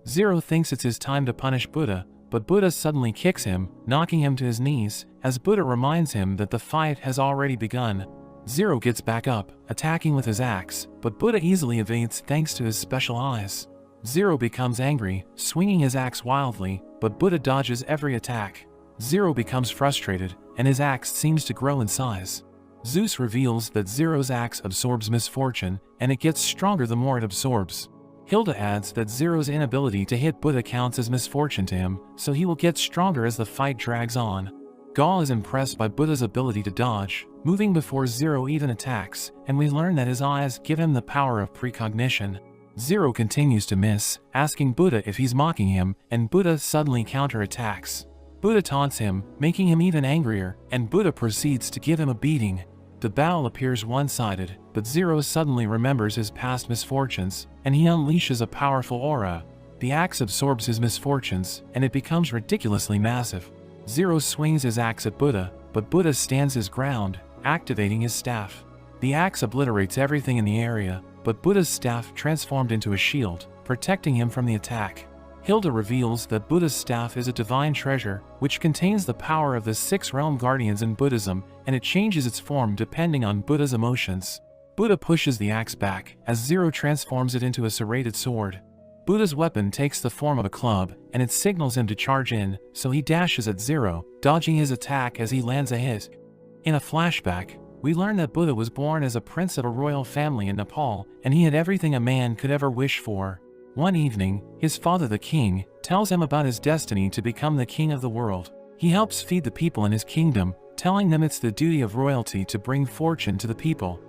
A: Zero thinks it's his time to punish Buddha, but Buddha suddenly kicks him, knocking him to his knees, as Buddha reminds him that the fight has already begun. Zero gets back up, attacking with his axe, but Buddha easily evades thanks to his special eyes. Zero becomes angry, swinging his axe wildly, but Buddha dodges every attack. Zero becomes frustrated, and his axe seems to grow in size. Zeus reveals that Zero's axe absorbs misfortune, and it gets stronger the more it absorbs. Hilda adds that Zero's inability to hit Buddha counts as misfortune to him, so he will get stronger as the fight drags on. Gaul is impressed by Buddha's ability to dodge, moving before Zero even attacks, and we learn that his eyes give him the power of precognition. Zero continues to miss, asking Buddha if he's mocking him, and Buddha suddenly counterattacks. Buddha taunts him, making him even angrier, and Buddha proceeds to give him a beating. The battle appears one-sided, but Zero suddenly remembers his past misfortunes, and he unleashes a powerful aura. The axe absorbs his misfortunes, and it becomes ridiculously massive. Zero swings his axe at Buddha, but Buddha stands his ground, activating his staff. The axe obliterates everything in the area, but Buddha's staff transformed into a shield, protecting him from the attack. Hilda reveals that Buddha's staff is a divine treasure, which contains the power of the 6 realm guardians in Buddhism, and it changes its form depending on Buddha's emotions. Buddha pushes the axe back, as Zero transforms it into a serrated sword. Buddha's weapon takes the form of a club, and it signals him to charge in, so he dashes at Zero, dodging his attack as he lands a hit. In a flashback, we learn that Buddha was born as a prince of a royal family in Nepal, and he had everything a man could ever wish for. One evening, his father the king tells him about his destiny to become the king of the world. He helps feed the people in his kingdom, telling them it's the duty of royalty to bring fortune to the people.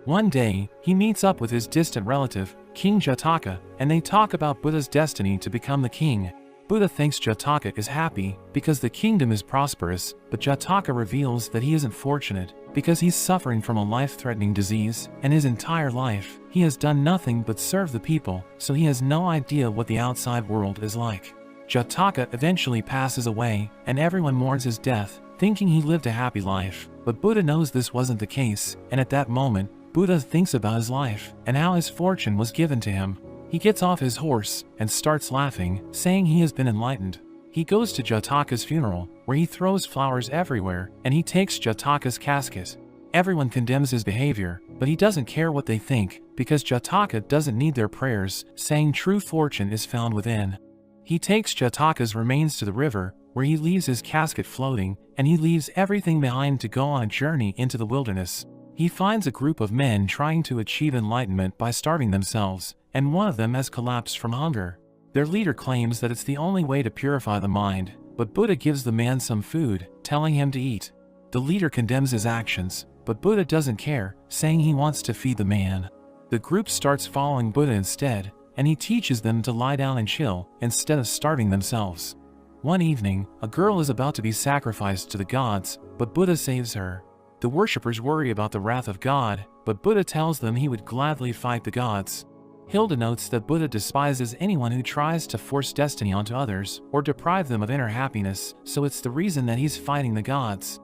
A: One day, he meets up with his distant relative, King Jataka, and they talk about Buddha's destiny to become the king. Buddha thinks Jataka is happy because the kingdom is prosperous, but Jataka reveals that he isn't fortunate because he's suffering from a life-threatening disease, and his entire life, he has done nothing but serve the people, so he has no idea what the outside world is like. Jataka eventually passes away, and everyone mourns his death, thinking he lived a happy life, but Buddha knows this wasn't the case, and at that moment, Buddha thinks about his life, and how his fortune was given to him. He gets off his horse, and starts laughing, saying he has been enlightened. He goes to Jataka's funeral, where he throws flowers everywhere, and he takes Jataka's casket. Everyone condemns his behavior, but he doesn't care what they think, because Jataka doesn't need their prayers, saying true fortune is found within. He takes Jataka's remains to the river, where he leaves his casket floating, and he leaves everything behind to go on a journey into the wilderness. He finds a group of men trying to achieve enlightenment by starving themselves, and one of them has collapsed from hunger. Their leader claims that it's the only way to purify the mind, but Buddha gives the man some food, telling him to eat. The leader condemns his actions, but Buddha doesn't care, saying he wants to feed the man. The group starts following Buddha instead, and he teaches them to lie down and chill, instead of starving themselves. One evening, a girl is about to be sacrificed to the gods, but Buddha saves her. The worshippers worry about the wrath of God, but Buddha tells them he would gladly fight the gods. Hilda notes that Buddha despises anyone who tries to force destiny onto others or deprive them of inner happiness, so it's the reason that he's fighting the gods.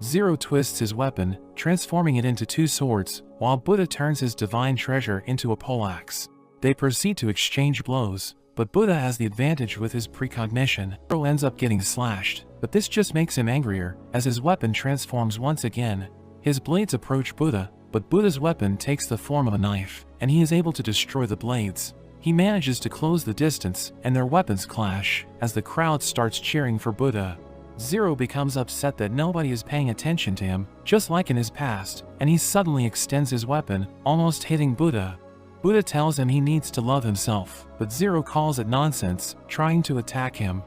A: Zero twists his weapon, transforming it into 2 swords, while Buddha turns his divine treasure into a poleaxe. They proceed to exchange blows, but Buddha has the advantage with his precognition. Zero ends up getting slashed, but this just makes him angrier, as his weapon transforms once again. His blades approach Buddha, but Buddha's weapon takes the form of a knife, and he is able to destroy the blades. He manages to close the distance, and their weapons clash, as the crowd starts cheering for Buddha. Zero becomes upset that nobody is paying attention to him, just like in his past, and he suddenly extends his weapon, almost hitting Buddha. Buddha tells him he needs to love himself, but Zero calls it nonsense, trying to attack him.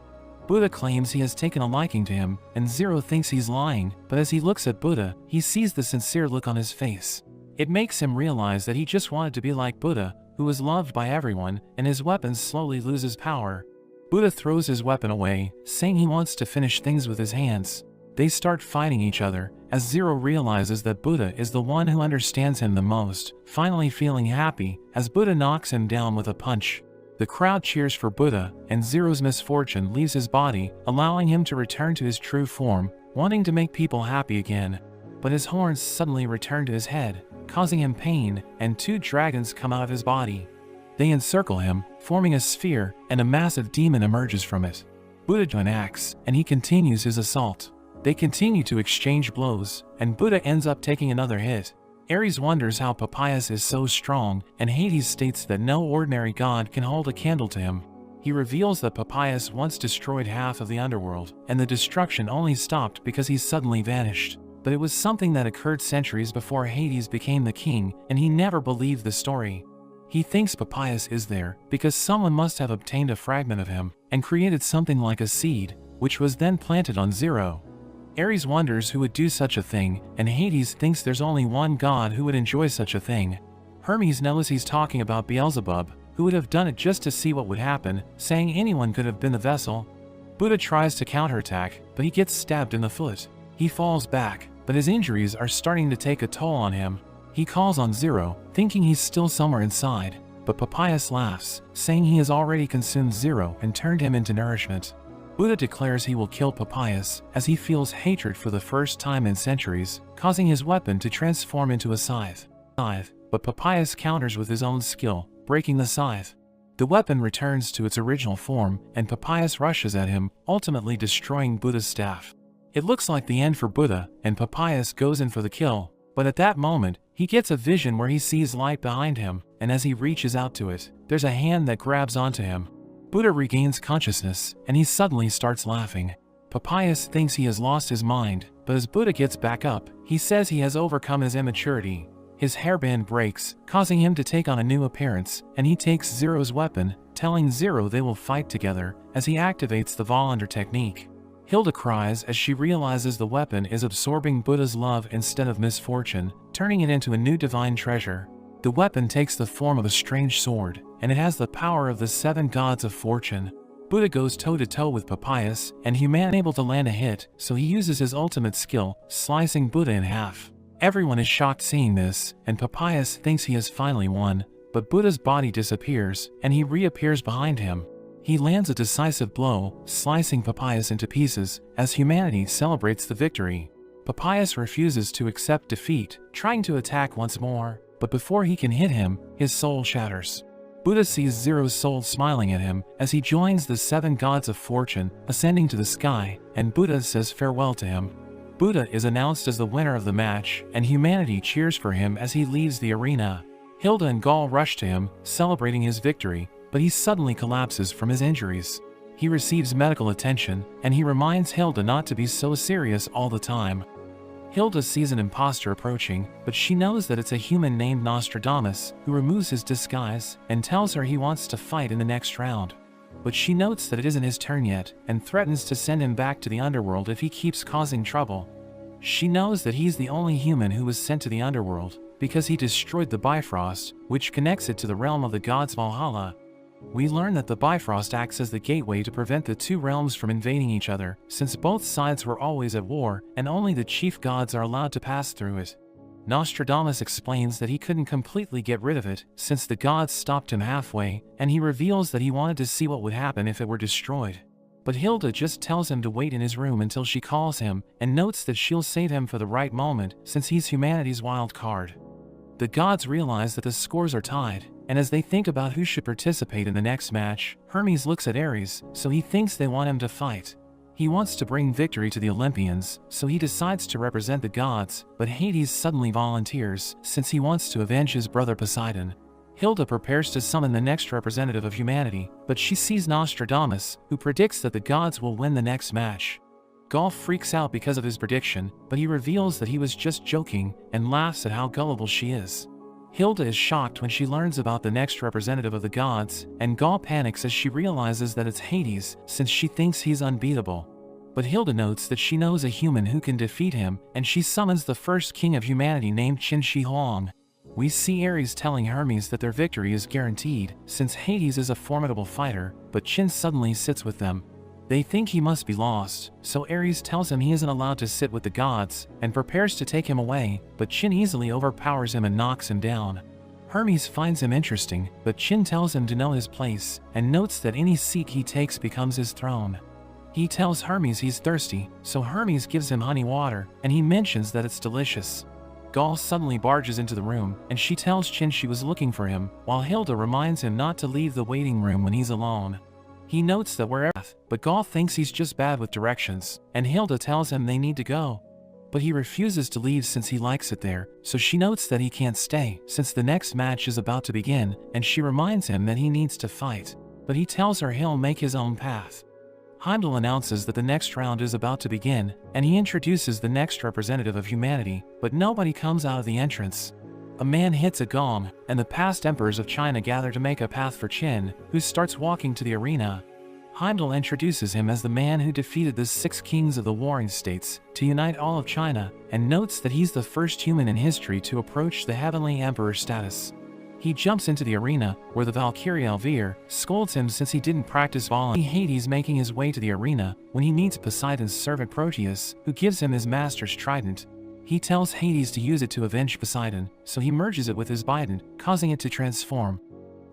A: Buddha claims he has taken a liking to him, and Zero thinks he's lying, but as he looks at Buddha, he sees the sincere look on his face. It makes him realize that he just wanted to be like Buddha, who is loved by everyone, and his weapon slowly loses power. Buddha throws his weapon away, saying he wants to finish things with his hands. They start fighting each other, as Zero realizes that Buddha is the one who understands him the most, finally feeling happy, as Buddha knocks him down with a punch. The crowd cheers for Buddha, and Zero's misfortune leaves his body, allowing him to return to his true form, wanting to make people happy again. But his horns suddenly return to his head, causing him pain, and 2 dragons come out of his body. They encircle him, forming a sphere, and a massive demon emerges from it. Buddha draws an axe, and he continues his assault. They continue to exchange blows, and Buddha ends up taking another hit. Ares wonders how Papyrus is so strong, and Hades states that no ordinary god can hold a candle to him. He reveals that Papyrus once destroyed half of the underworld, and the destruction only stopped because he suddenly vanished. But it was something that occurred centuries before Hades became the king, and he never believed the story. He thinks Papyrus is there because someone must have obtained a fragment of him and created something like a seed, which was then planted on Zero. Ares wonders who would do such a thing, and Hades thinks there's only one god who would enjoy such a thing. Hermes knows he's talking about Beelzebub, who would have done it just to see what would happen, saying anyone could have been the vessel. Buddha tries to counterattack, but he gets stabbed in the foot. He falls back, but his injuries are starting to take a toll on him. He calls on Zero, thinking he's still somewhere inside, but Papyrus laughs, saying he has already consumed Zero and turned him into nourishment. Buddha declares he will kill Papyrus, as he feels hatred for the first time in centuries, causing his weapon to transform into a scythe. But Papyrus counters with his own skill, breaking the scythe. The weapon returns to its original form, and Papyrus rushes at him, ultimately destroying Buddha's staff. It looks like the end for Buddha, and Papyrus goes in for the kill, but at that moment, he gets a vision where he sees light behind him, and as he reaches out to it, there's a hand that grabs onto him. Buddha regains consciousness, and he suddenly starts laughing. Papyrus thinks he has lost his mind, but as Buddha gets back up, he says he has overcome his immaturity. His hairband breaks, causing him to take on a new appearance, and he takes Zero's weapon, telling Zero they will fight together, as he activates the Volender technique. Hilda cries as she realizes the weapon is absorbing Buddha's love instead of misfortune, turning it into a new divine treasure. The weapon takes the form of a strange sword, and it has the power of the 7 gods of fortune. Buddha goes toe-to-toe with Papyrus, and humanity is unable to land a hit, so he uses his ultimate skill, slicing Buddha in half. Everyone is shocked seeing this, and Papyrus thinks he has finally won, but Buddha's body disappears, and he reappears behind him. He lands a decisive blow, slicing Papyrus into pieces, as humanity celebrates the victory. Papyrus refuses to accept defeat, trying to attack once more, but before he can hit him, his soul shatters. Buddha sees Zero's soul smiling at him as he joins the 7 gods of fortune, ascending to the sky, and Buddha says farewell to him. Buddha is announced as the winner of the match, and humanity cheers for him as he leaves the arena. Hilda and Gaul rush to him, celebrating his victory, but he suddenly collapses from his injuries. He receives medical attention, and he reminds Hilda not to be so serious all the time. Hilda sees an imposter approaching, but she knows that it's a human named Nostradamus, who removes his disguise and tells her he wants to fight in the next round. But she notes that it isn't his turn yet, and threatens to send him back to the underworld if he keeps causing trouble. She knows that he's the only human who was sent to the underworld, because he destroyed the Bifrost, which connects it to the realm of the gods Valhalla. We learn that the Bifrost acts as the gateway to prevent the 2 realms from invading each other, since both sides were always at war, and only the chief gods are allowed to pass through it. Nostradamus explains that he couldn't completely get rid of it, since the gods stopped him halfway, and he reveals that he wanted to see what would happen if it were destroyed. But Hilda just tells him to wait in his room until she calls him, and notes that she'll save him for the right moment, since he's humanity's wild card. The gods realize that the scores are tied, and as they think about who should participate in the next match, Hermes looks at Ares, so he thinks they want him to fight. He wants to bring victory to the Olympians, so he decides to represent the gods, but Hades suddenly volunteers, since he wants to avenge his brother Poseidon. Hilda prepares to summon the next representative of humanity, but she sees Nostradamus, who predicts that the gods will win the next match. Gaul freaks out because of his prediction, but he reveals that he was just joking, and laughs at how gullible she is. Hilda is shocked when she learns about the next representative of the gods, and Gaul panics as she realizes that it's Hades, since she thinks he's unbeatable. But Hilda notes that she knows a human who can defeat him, and she summons the first king of humanity named Qin Shi Huang. We see Ares telling Hermes that their victory is guaranteed, since Hades is a formidable fighter, but Qin suddenly sits with them. They think he must be lost, so Ares tells him he isn't allowed to sit with the gods, and prepares to take him away, but Qin easily overpowers him and knocks him down. Hermes finds him interesting, but Qin tells him to know his place, and notes that any seat he takes becomes his throne. He tells Hermes he's thirsty, so Hermes gives him honey water, and he mentions that it's delicious. Gaul suddenly barges into the room, and she tells Qin she was looking for him, while Hilda reminds him not to leave the waiting room when he's alone. He notes that but Gaul thinks he's just bad with directions, and Hilda tells him they need to go. But he refuses to leave since he likes it there, so she notes that he can't stay, since the next match is about to begin, and she reminds him that he needs to fight. But he tells her he'll make his own path. Heimdall announces that the next round is about to begin, and he introduces the next representative of humanity, but nobody comes out of the entrance. A man hits a gong, and the past emperors of China gather to make a path for Qin, who starts walking to the arena. Heimdall introduces him as the man who defeated the 6 kings of the warring states to unite all of China, and notes that he's the first human in history to approach the heavenly emperor status. He jumps into the arena, where the Valkyrie Elvire scolds him since he didn't practice Valhalla. Hades making his way to the arena, when he meets Poseidon's servant Proteus, who gives him his master's trident. He tells Hades to use it to avenge Poseidon, so he merges it with his bident, causing it to transform.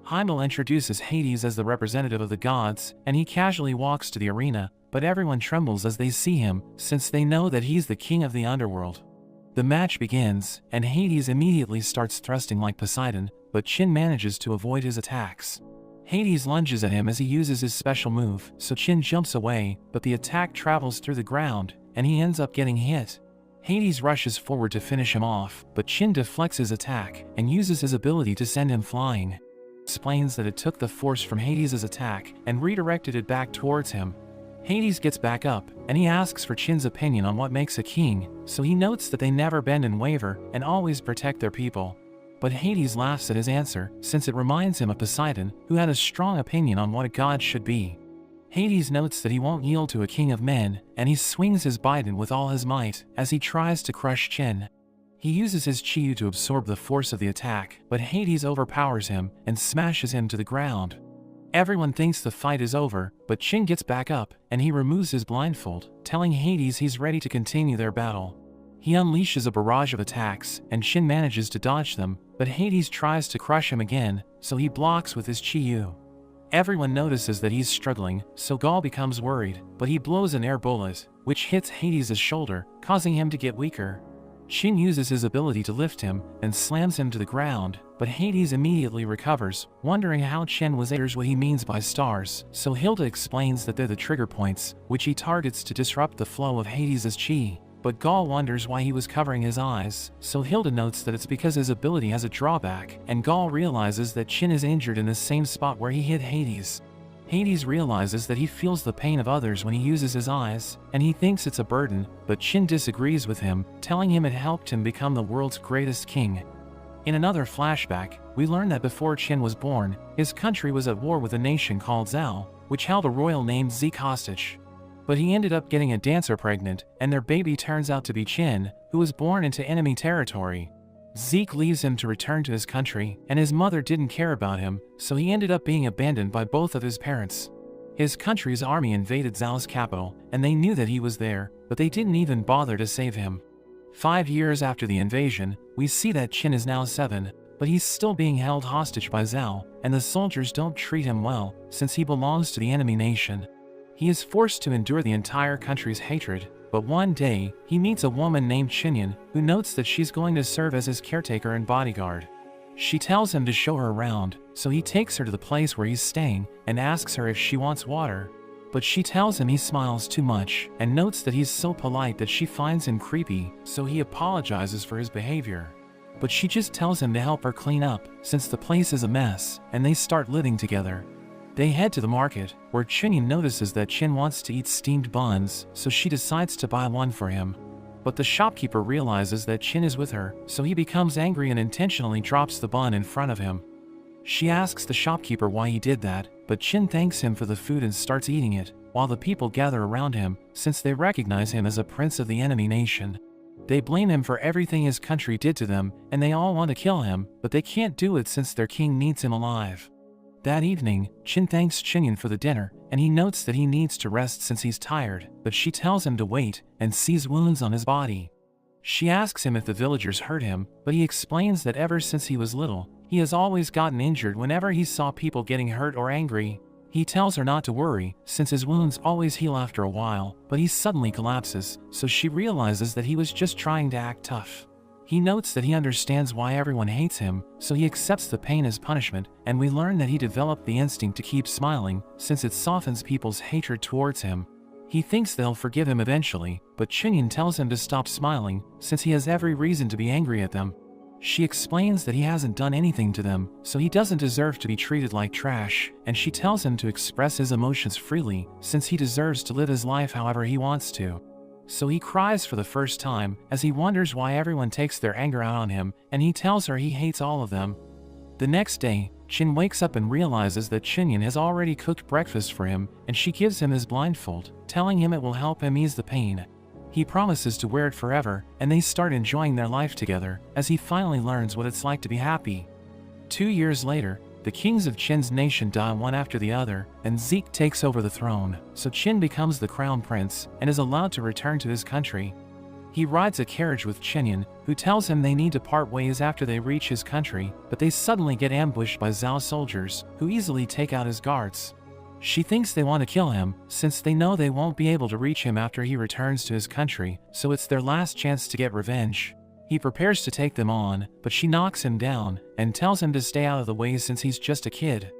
A: Heimdall introduces Hades as the representative of the gods, and he casually walks to the arena, but everyone trembles as they see him, since they know that he's the king of the underworld. The match begins, and Hades immediately starts thrusting like Poseidon, but Qin manages to avoid his attacks. Hades lunges at him as he uses his special move, so Qin jumps away, but the attack travels through the ground, and he ends up getting hit. Hades rushes forward to finish him off, but Qin deflects his attack and uses his ability to send him flying. Explains that it took the force from Hades' attack and redirected it back towards him. Hades gets back up, and he asks for Qin's opinion on what makes a king, so he notes that they never bend and waver and always protect their people. But Hades laughs at his answer, since it reminds him of Poseidon, who had a strong opinion on what a god should be. Hades notes that he won't yield to a king of men, and he swings his bidon with all his might as he tries to crush Qin. He uses his chi to absorb the force of the attack, but Hades overpowers him and smashes him to the ground. Everyone thinks the fight is over, but Qin gets back up, and he removes his blindfold, telling Hades he's ready to continue their battle. He unleashes a barrage of attacks, and Qin manages to dodge them, but Hades tries to crush him again, so he blocks with his chi. Everyone notices that he's struggling, so Gaul becomes worried, but he blows an air bullet, which hits Hades' shoulder, causing him to get weaker. Qin uses his ability to lift him and slams him to the ground, but Hades immediately recovers, wondering how Qin was able to what he means by stars, so Hilda explains that they're the trigger points, which he targets to disrupt the flow of Hades' chi. But Gaul wonders why he was covering his eyes, so Hilda notes that it's because his ability has a drawback, and Gaul realizes that Qin is injured in the same spot where he hit Hades. Hades realizes that he feels the pain of others when he uses his eyes, and he thinks it's a burden, but Qin disagrees with him, telling him it helped him become the world's greatest king. In another flashback, we learn that before Qin was born, his country was at war with a nation called Zhao, which held a royal named Zeke hostage. But he ended up getting a dancer pregnant, and their baby turns out to be Qin, who was born into enemy territory. Zeke leaves him to return to his country, and his mother didn't care about him, so he ended up being abandoned by both of his parents. His country's army invaded Zhao's capital, and they knew that he was there, but they didn't even bother to save him. 5 years after the invasion, we see that Qin is now 7, but he's still being held hostage by Zhao, and the soldiers don't treat him well, since he belongs to the enemy nation. He is forced to endure the entire country's hatred, but one day, he meets a woman named Qinyan, who notes that she's going to serve as his caretaker and bodyguard. She tells him to show her around, so he takes her to the place where he's staying, and asks her if she wants water. But she tells him he smiles too much, and notes that he's so polite that she finds him creepy, so he apologizes for his behavior. But she just tells him to help her clean up, since the place is a mess, and they start living together. They head to the market, where Qinyan notices that Qin wants to eat steamed buns, so she decides to buy one for him. But the shopkeeper realizes that Qin is with her, so he becomes angry and intentionally drops the bun in front of him. She asks the shopkeeper why he did that, but Qin thanks him for the food and starts eating it, while the people gather around him, since they recognize him as a prince of the enemy nation. They blame him for everything his country did to them, and they all want to kill him, but they can't do it since their king needs him alive. That evening, Qin thanks Qinyan for the dinner, and he notes that he needs to rest since he's tired, but she tells him to wait, and sees wounds on his body. She asks him if the villagers hurt him, but he explains that ever since he was little, he has always gotten injured whenever he saw people getting hurt or angry. He tells her not to worry, since his wounds always heal after a while, but he suddenly collapses, so she realizes that he was just trying to act tough. He notes that he understands why everyone hates him, so he accepts the pain as punishment, and we learn that he developed the instinct to keep smiling, since it softens people's hatred towards him. He thinks they'll forgive him eventually, but Qinyan tells him to stop smiling, since he has every reason to be angry at them. She explains that he hasn't done anything to them, so he doesn't deserve to be treated like trash, and she tells him to express his emotions freely, since he deserves to live his life however he wants to. So he cries for the first time, as he wonders why everyone takes their anger out on him, and he tells her he hates all of them. The next day, Qin wakes up and realizes that Qinyan has already cooked breakfast for him, and she gives him his blindfold, telling him it will help him ease the pain. He promises to wear it forever, and they start enjoying their life together, as he finally learns what it's like to be happy. 2 years later, the kings of Qin's nation die one after the other, and Zeke takes over the throne, so Qin becomes the crown prince, and is allowed to return to his country. He rides a carriage with Qinyan, who tells him they need to part ways after they reach his country, but they suddenly get ambushed by Zhao soldiers, who easily take out his guards. She thinks they want to kill him, since they know they won't be able to reach him after he returns to his country, so it's their last chance to get revenge. He prepares to take them on, but she knocks him down, and tells him to stay out of the way since he's just a kid.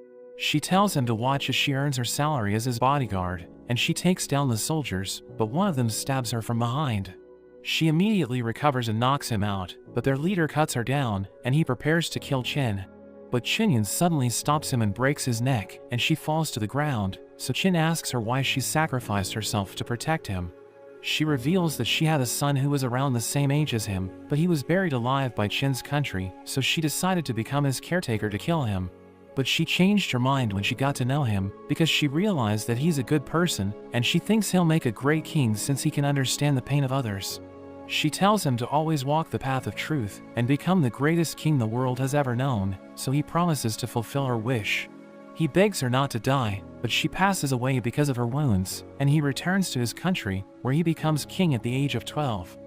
A: She tells him to watch as she earns her salary as his bodyguard, and she takes down the soldiers, but one of them stabs her from behind. She immediately recovers and knocks him out, but their leader cuts her down, and he prepares to kill Qin. But Qinyan suddenly stops him and breaks his neck, and she falls to the ground, so Qin asks her why she sacrificed herself to protect him. She reveals that she had a son who was around the same age as him, but he was buried alive by Qin's country, so she decided to become his caretaker to kill him. But she changed her mind when she got to know him, because she realized that he's a good person, and she thinks he'll make a great king since he can understand the pain of others. She tells him to always walk the path of truth, and become the greatest king the world has ever known, so he promises to fulfill her wish. He begs her not to die, but she passes away because of her wounds, and he returns to his country, where he becomes king at the age of 12.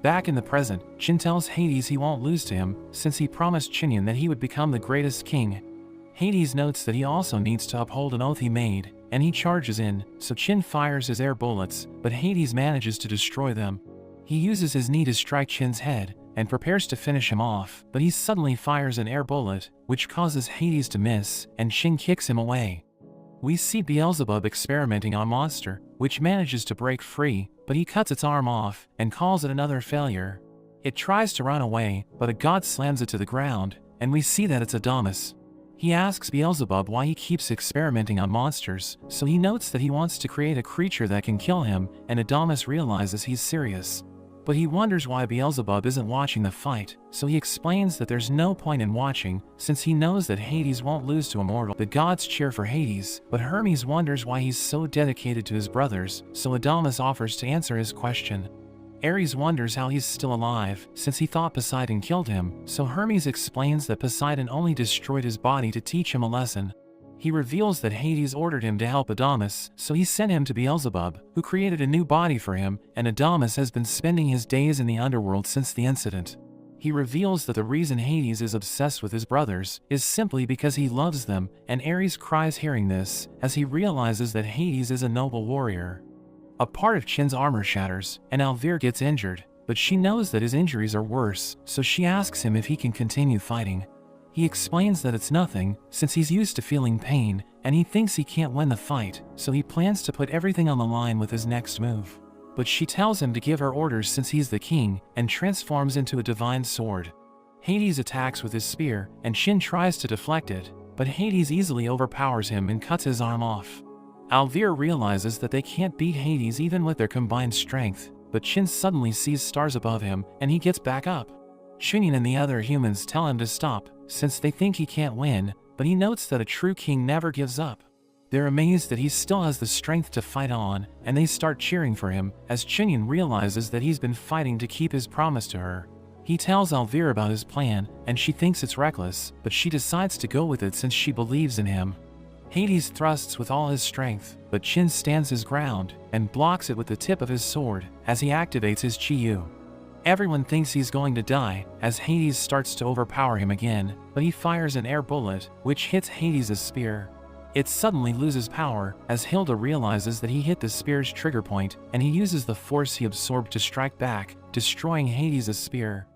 A: Back in the present, Qin tells Hades he won't lose to him, since he promised Qinyan that he would become the greatest king. Hades notes that he also needs to uphold an oath he made, and he charges in, so Qin fires his air bullets, but Hades manages to destroy them. He uses his knee to strike Qin's head, and prepares to finish him off, but he suddenly fires an air bullet, which causes Hades to miss, and Qin kicks him away. We see Beelzebub experimenting on a monster, which manages to break free, but he cuts its arm off, and calls it another failure. It tries to run away, but a god slams it to the ground, and we see that it's Adamus. He asks Beelzebub why he keeps experimenting on monsters, so he notes that he wants to create a creature that can kill him, and Adamus realizes he's serious. But he wonders why Beelzebub isn't watching the fight, so he explains that there's no point in watching, since he knows that Hades won't lose to a mortal. The gods cheer for Hades, but Hermes wonders why he's so dedicated to his brothers, so Adamus offers to answer his question. Ares wonders how he's still alive, since he thought Poseidon killed him, so Hermes explains that Poseidon only destroyed his body to teach him a lesson. He reveals that Hades ordered him to help Adamus, so he sent him to Beelzebub, who created a new body for him, and Adamus has been spending his days in the underworld since the incident. He reveals that the reason Hades is obsessed with his brothers is simply because he loves them, and Ares cries hearing this, as he realizes that Hades is a noble warrior. A part of Qin's armor shatters, and Alvir gets injured, but she knows that his injuries are worse, so she asks him if he can continue fighting. He explains that it's nothing, since he's used to feeling pain, and he thinks he can't win the fight, so he plans to put everything on the line with his next move. But she tells him to give her orders since he's the king, and transforms into a divine sword. Hades attacks with his spear, and Qin tries to deflect it, but Hades easily overpowers him and cuts his arm off. Alvir realizes that they can't beat Hades even with their combined strength, but Qin suddenly sees stars above him, and he gets back up. Qinyan and the other humans tell him to stop, since they think he can't win, but he notes that a true king never gives up. They're amazed that he still has the strength to fight on, and they start cheering for him, as Qinyan realizes that he's been fighting to keep his promise to her. He tells Alvir about his plan, and she thinks it's reckless, but she decides to go with it since she believes in him. Hades thrusts with all his strength, but Qin stands his ground, and blocks it with the tip of his sword, as he activates his Chi-Yu. Everyone thinks he's going to die, as Hades starts to overpower him again, but he fires an air bullet, which hits Hades' spear. It suddenly loses power, as Hilda realizes that he hit the spear's trigger point, and he uses the force he absorbed to strike back, destroying Hades' spear.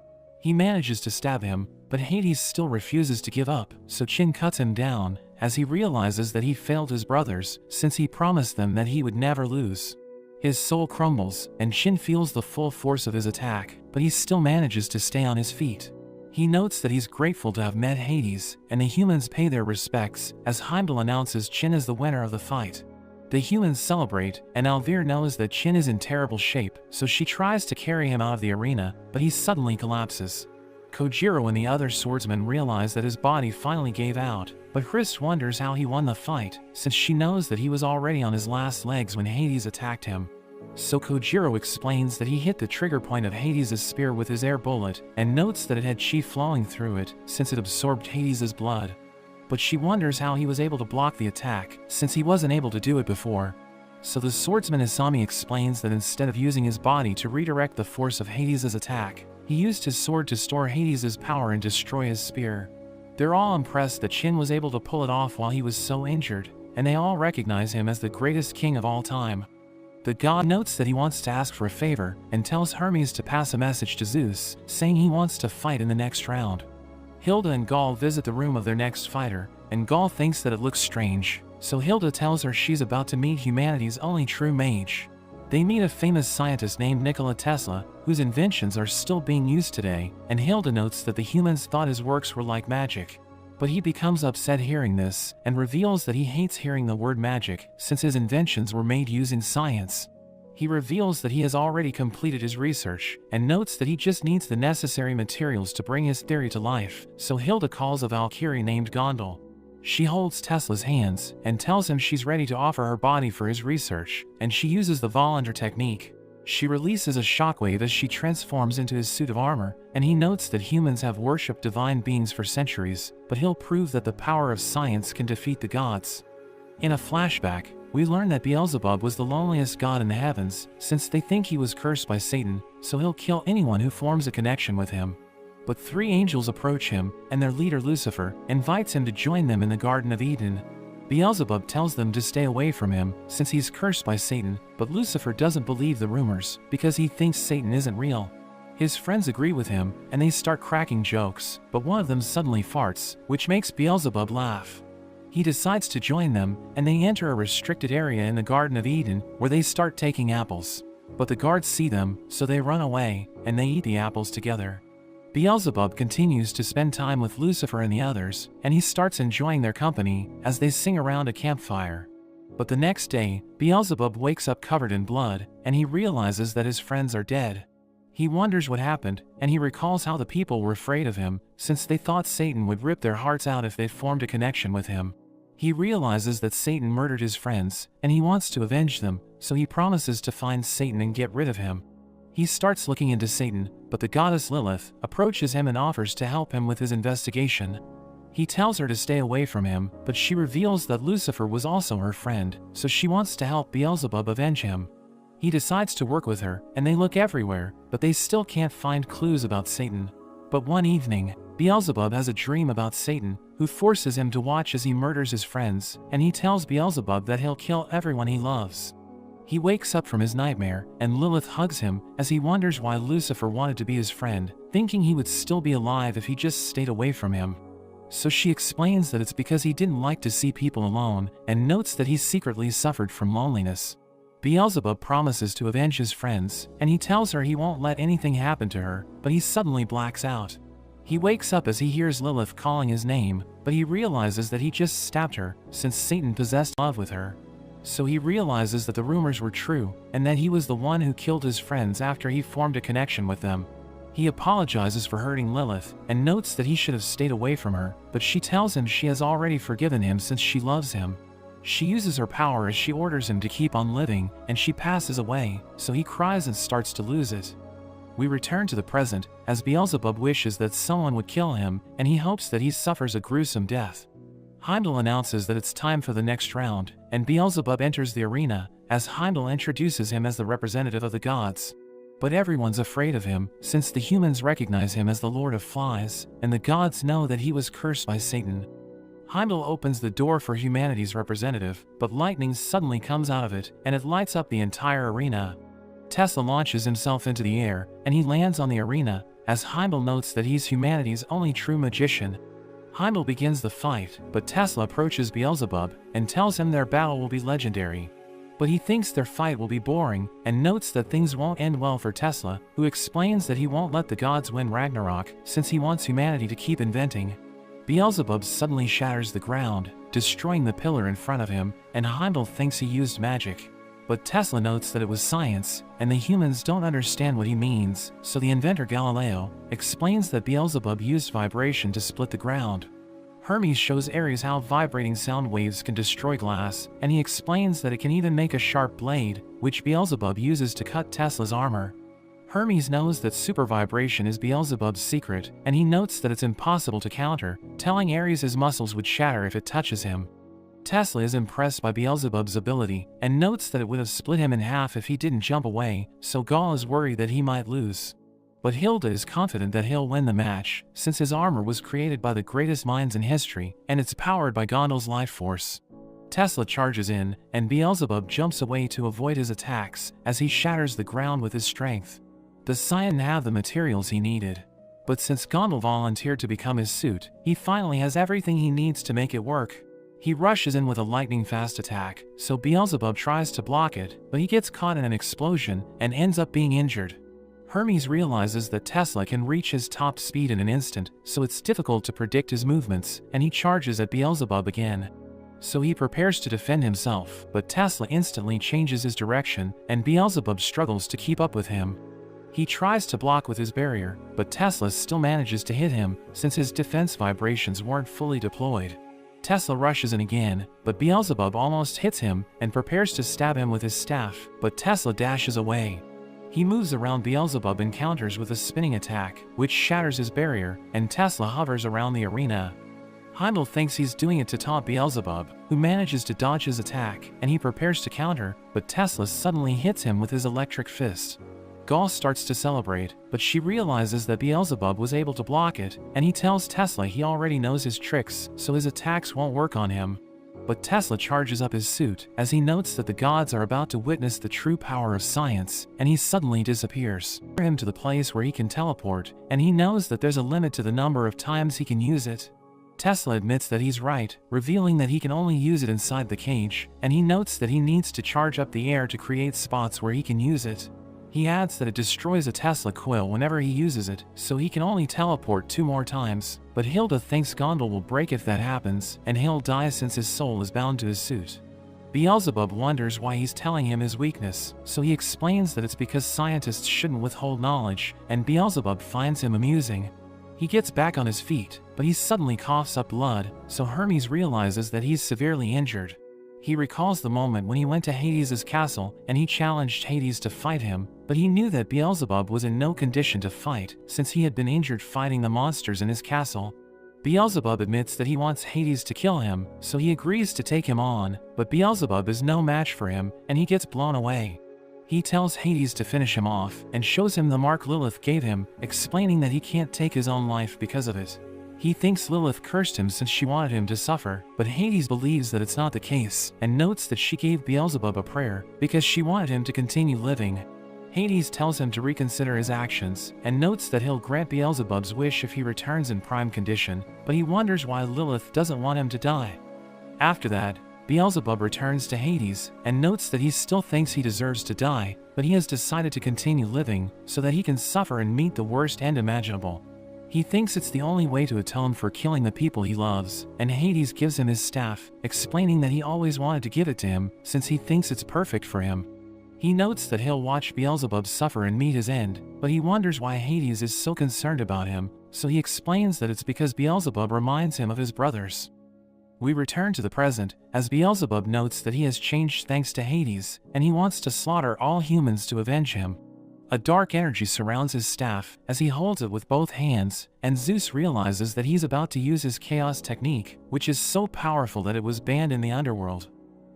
A: He manages to stab him, but Hades still refuses to give up, so Qin cuts him down, as he realizes that he failed his brothers, since he promised them that he would never lose. His soul crumbles, and Qin feels the full force of his attack, but he still manages to stay on his feet. He notes that he's grateful to have met Hades, and the humans pay their respects, as Heimdall announces Qin is the winner of the fight. The humans celebrate, and Alvir knows that Qin is in terrible shape, so she tries to carry him out of the arena, but he suddenly collapses. Kojiro and the other swordsmen realize that his body finally gave out, but Chris wonders how he won the fight, since she knows that he was already on his last legs when Hades attacked him. So Kojiro explains that he hit the trigger point of Hades' spear with his air bullet, and notes that it had chi flowing through it, since it absorbed Hades' blood. But she wonders how he was able to block the attack, since he wasn't able to do it before. So the swordsman Asami explains that instead of using his body to redirect the force of Hades' attack, he used his sword to store Hades' power and destroy his spear. They're all impressed that Qin was able to pull it off while he was so injured, and they all recognize him as the greatest king of all time. The god notes that he wants to ask for a favor, and tells Hermes to pass a message to Zeus, saying he wants to fight in the next round. Hilda and Gaul visit the room of their next fighter, and Gaul thinks that it looks strange, so Hilda tells her she's about to meet humanity's only true mage. They meet a famous scientist named Nikola Tesla, whose inventions are still being used today, and Hilda notes that the humans thought his works were like magic. But he becomes upset hearing this, and reveals that he hates hearing the word magic, since his inventions were made using science. He reveals that he has already completed his research, and notes that he just needs the necessary materials to bring his theory to life, so Hilda calls a Valkyrie named Gondel. She holds Tesla's hands, and tells him she's ready to offer her body for his research, and she uses the Volundr technique. She releases a shockwave as she transforms into his suit of armor, and he notes that humans have worshipped divine beings for centuries, but he'll prove that the power of science can defeat the gods. In a flashback, we learn that Beelzebub was the loneliest god in the heavens, since they think he was cursed by Satan, so he'll kill anyone who forms a connection with him. But 3 angels approach him, and their leader Lucifer invites him to join them in the Garden of Eden. Beelzebub tells them to stay away from him, since he's cursed by Satan, but Lucifer doesn't believe the rumors, because he thinks Satan isn't real. His friends agree with him, and they start cracking jokes, but one of them suddenly farts, which makes Beelzebub laugh. He decides to join them, and they enter a restricted area in the Garden of Eden, where they start taking apples. But the guards see them, so they run away, and they eat the apples together. Beelzebub continues to spend time with Lucifer and the others, and he starts enjoying their company as they sing around a campfire. But the next day, Beelzebub wakes up covered in blood, and he realizes that his friends are dead. He wonders what happened, and he recalls how the people were afraid of him, since they thought Satan would rip their hearts out if they formed a connection with him. He realizes that Satan murdered his friends, and he wants to avenge them, so he promises to find Satan and get rid of him. He starts looking into Satan, but the goddess Lilith approaches him and offers to help him with his investigation. He tells her to stay away from him, but she reveals that Lucifer was also her friend, so she wants to help Beelzebub avenge him. He decides to work with her, and they look everywhere, but they still can't find clues about Satan. But one evening, Beelzebub has a dream about Satan, who forces him to watch as he murders his friends, and he tells Beelzebub that he'll kill everyone he loves. He wakes up from his nightmare, and Lilith hugs him as he wonders why Lucifer wanted to be his friend, thinking he would still be alive if he just stayed away from him. So she explains that it's because he didn't like to see people alone, and notes that he secretly suffered from loneliness. Beelzebub promises to avenge his friends, and he tells her he won't let anything happen to her, but he suddenly blacks out. He wakes up as he hears Lilith calling his name, but he realizes that he just stabbed her, since Satan possessed love with her. So he realizes that the rumors were true, and that he was the one who killed his friends after he formed a connection with them. He apologizes for hurting Lilith, and notes that he should have stayed away from her, but she tells him she has already forgiven him since she loves him. She uses her power as she orders him to keep on living, and she passes away, so he cries and starts to lose it. We return to the present, as Beelzebub wishes that someone would kill him, and he hopes that he suffers a gruesome death. Heimdall announces that it's time for the next round, and Beelzebub enters the arena, as Heimdall introduces him as the representative of the gods. But everyone's afraid of him, since the humans recognize him as the Lord of Flies, and the gods know that he was cursed by Satan. Heimdall opens the door for humanity's representative, but lightning suddenly comes out of it, and it lights up the entire arena. Tesla launches himself into the air, and he lands on the arena, as Heimdall notes that he's humanity's only true magician. Heimdall begins the fight, but Tesla approaches Beelzebub and tells him their battle will be legendary. But he thinks their fight will be boring, and notes that things won't end well for Tesla, who explains that he won't let the gods win Ragnarok, since he wants humanity to keep inventing. Beelzebub suddenly shatters the ground, destroying the pillar in front of him, and Heimdall thinks he used magic. But Tesla notes that it was science, and the humans don't understand what he means, so the inventor Galileo explains that Beelzebub used vibration to split the ground. Hermes shows Ares how vibrating sound waves can destroy glass, and he explains that it can even make a sharp blade, which Beelzebub uses to cut Tesla's armor. Hermes knows that super vibration is Beelzebub's secret, and he notes that it's impossible to counter, telling Ares his muscles would shatter if it touches him. Tesla is impressed by Beelzebub's ability, and notes that it would have split him in half if he didn't jump away, so Gaul is worried that he might lose. But Hilda is confident that he'll win the match, since his armor was created by the greatest minds in history, and it's powered by Gondel's life force. Tesla charges in, and Beelzebub jumps away to avoid his attacks, as he shatters the ground with his strength. The Scion have the materials he needed. But since Gondel volunteered to become his suit, he finally has everything he needs to make it work. He rushes in with a lightning-fast attack, so Beelzebub tries to block it, but he gets caught in an explosion and ends up being injured. Hermes realizes that Tesla can reach his top speed in an instant, so it's difficult to predict his movements, and he charges at Beelzebub again. So he prepares to defend himself, but Tesla instantly changes his direction, and Beelzebub struggles to keep up with him. He tries to block with his barrier, but Tesla still manages to hit him, since his defense vibrations weren't fully deployed. Tesla rushes in again, but Beelzebub almost hits him and prepares to stab him with his staff, but Tesla dashes away. He moves around Beelzebub and counters with a spinning attack, which shatters his barrier, and Tesla hovers around the arena. Heimdall thinks he's doing it to taunt Beelzebub, who manages to dodge his attack, and he prepares to counter, but Tesla suddenly hits him with his electric fist. Gaul starts to celebrate, but she realizes that Beelzebub was able to block it, and he tells Tesla he already knows his tricks, so his attacks won't work on him. But Tesla charges up his suit, as he notes that the gods are about to witness the true power of science, and he suddenly disappears. Him to the place where he can teleport, and he knows that there's a limit to the number of times he can use it. Tesla admits that he's right, revealing that he can only use it inside the cage, and he notes that he needs to charge up the air to create spots where he can use it. He adds that it destroys a Tesla coil whenever he uses it, so he can only teleport 2 more times, but Hilda thinks Gondel will break if that happens, and he'll die since his soul is bound to his suit. Beelzebub wonders why he's telling him his weakness, so he explains that it's because scientists shouldn't withhold knowledge, and Beelzebub finds him amusing. He gets back on his feet, but he suddenly coughs up blood, so Hermes realizes that he's severely injured. He recalls the moment when he went to Hades' castle and he challenged Hades to fight him, but he knew that Beelzebub was in no condition to fight since he had been injured fighting the monsters in his castle. Beelzebub admits that he wants Hades to kill him, so he agrees to take him on, but Beelzebub is no match for him and he gets blown away. He tells Hades to finish him off and shows him the mark Lilith gave him, explaining that he can't take his own life because of it. He thinks Lilith cursed him since she wanted him to suffer, but Hades believes that it's not the case, and notes that she gave Beelzebub a prayer because she wanted him to continue living. Hades tells him to reconsider his actions, and notes that he'll grant Beelzebub's wish if he returns in prime condition, but he wonders why Lilith doesn't want him to die. After that, Beelzebub returns to Hades, and notes that he still thinks he deserves to die, but he has decided to continue living, so that he can suffer and meet the worst end imaginable. He thinks it's the only way to atone for killing the people he loves, and Hades gives him his staff, explaining that he always wanted to give it to him, since he thinks it's perfect for him. He notes that he'll watch Beelzebub suffer and meet his end, but he wonders why Hades is so concerned about him, so he explains that it's because Beelzebub reminds him of his brothers. We return to the present, as Beelzebub notes that he has changed thanks to Hades, and he wants to slaughter all humans to avenge him. A dark energy surrounds his staff as he holds it with both hands, and Zeus realizes that he's about to use his chaos technique, which is so powerful that it was banned in the underworld.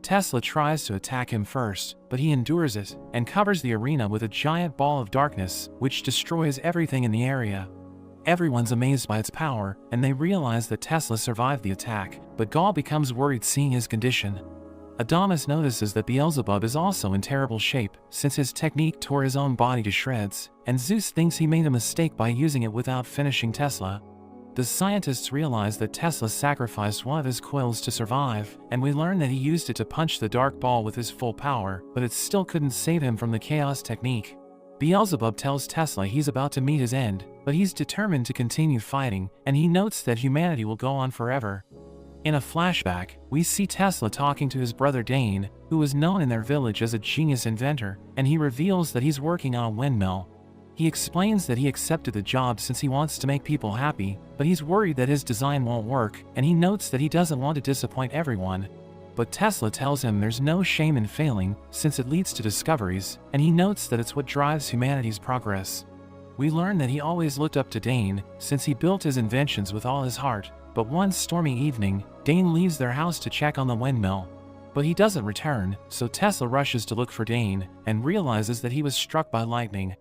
A: Tesla tries to attack him first, but he endures it and covers the arena with a giant ball of darkness, which destroys everything in the area. Everyone's amazed by its power, and they realize that Tesla survived the attack, but Gaul becomes worried seeing his condition. Adamas notices that Beelzebub is also in terrible shape, since his technique tore his own body to shreds, and Zeus thinks he made a mistake by using it without finishing Tesla. The scientists realize that Tesla sacrificed one of his coils to survive, and we learn that he used it to punch the dark ball with his full power, but it still couldn't save him from the chaos technique. Beelzebub tells Tesla he's about to meet his end, but he's determined to continue fighting, and he notes that humanity will go on forever. In a flashback, we see Tesla talking to his brother Dane, who is known in their village as a genius inventor, and he reveals that he's working on a windmill. He explains that he accepted the job since he wants to make people happy, but he's worried that his design won't work, and he notes that he doesn't want to disappoint everyone. But Tesla tells him there's no shame in failing, since it leads to discoveries, and he notes that it's what drives humanity's progress. We learn that he always looked up to Dane, since he built his inventions with all his heart. But one stormy evening, Dane leaves their house to check on the windmill. But he doesn't return, so Tesla rushes to look for Dane, and realizes that he was struck by lightning.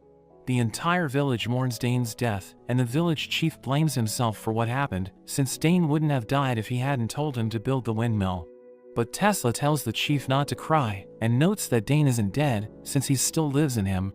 A: The entire village mourns Dane's death, and the village chief blames himself for what happened, since Dane wouldn't have died if he hadn't told him to build the windmill. But Tesla tells the chief not to cry, and notes that Dane isn't dead, since he still lives in him.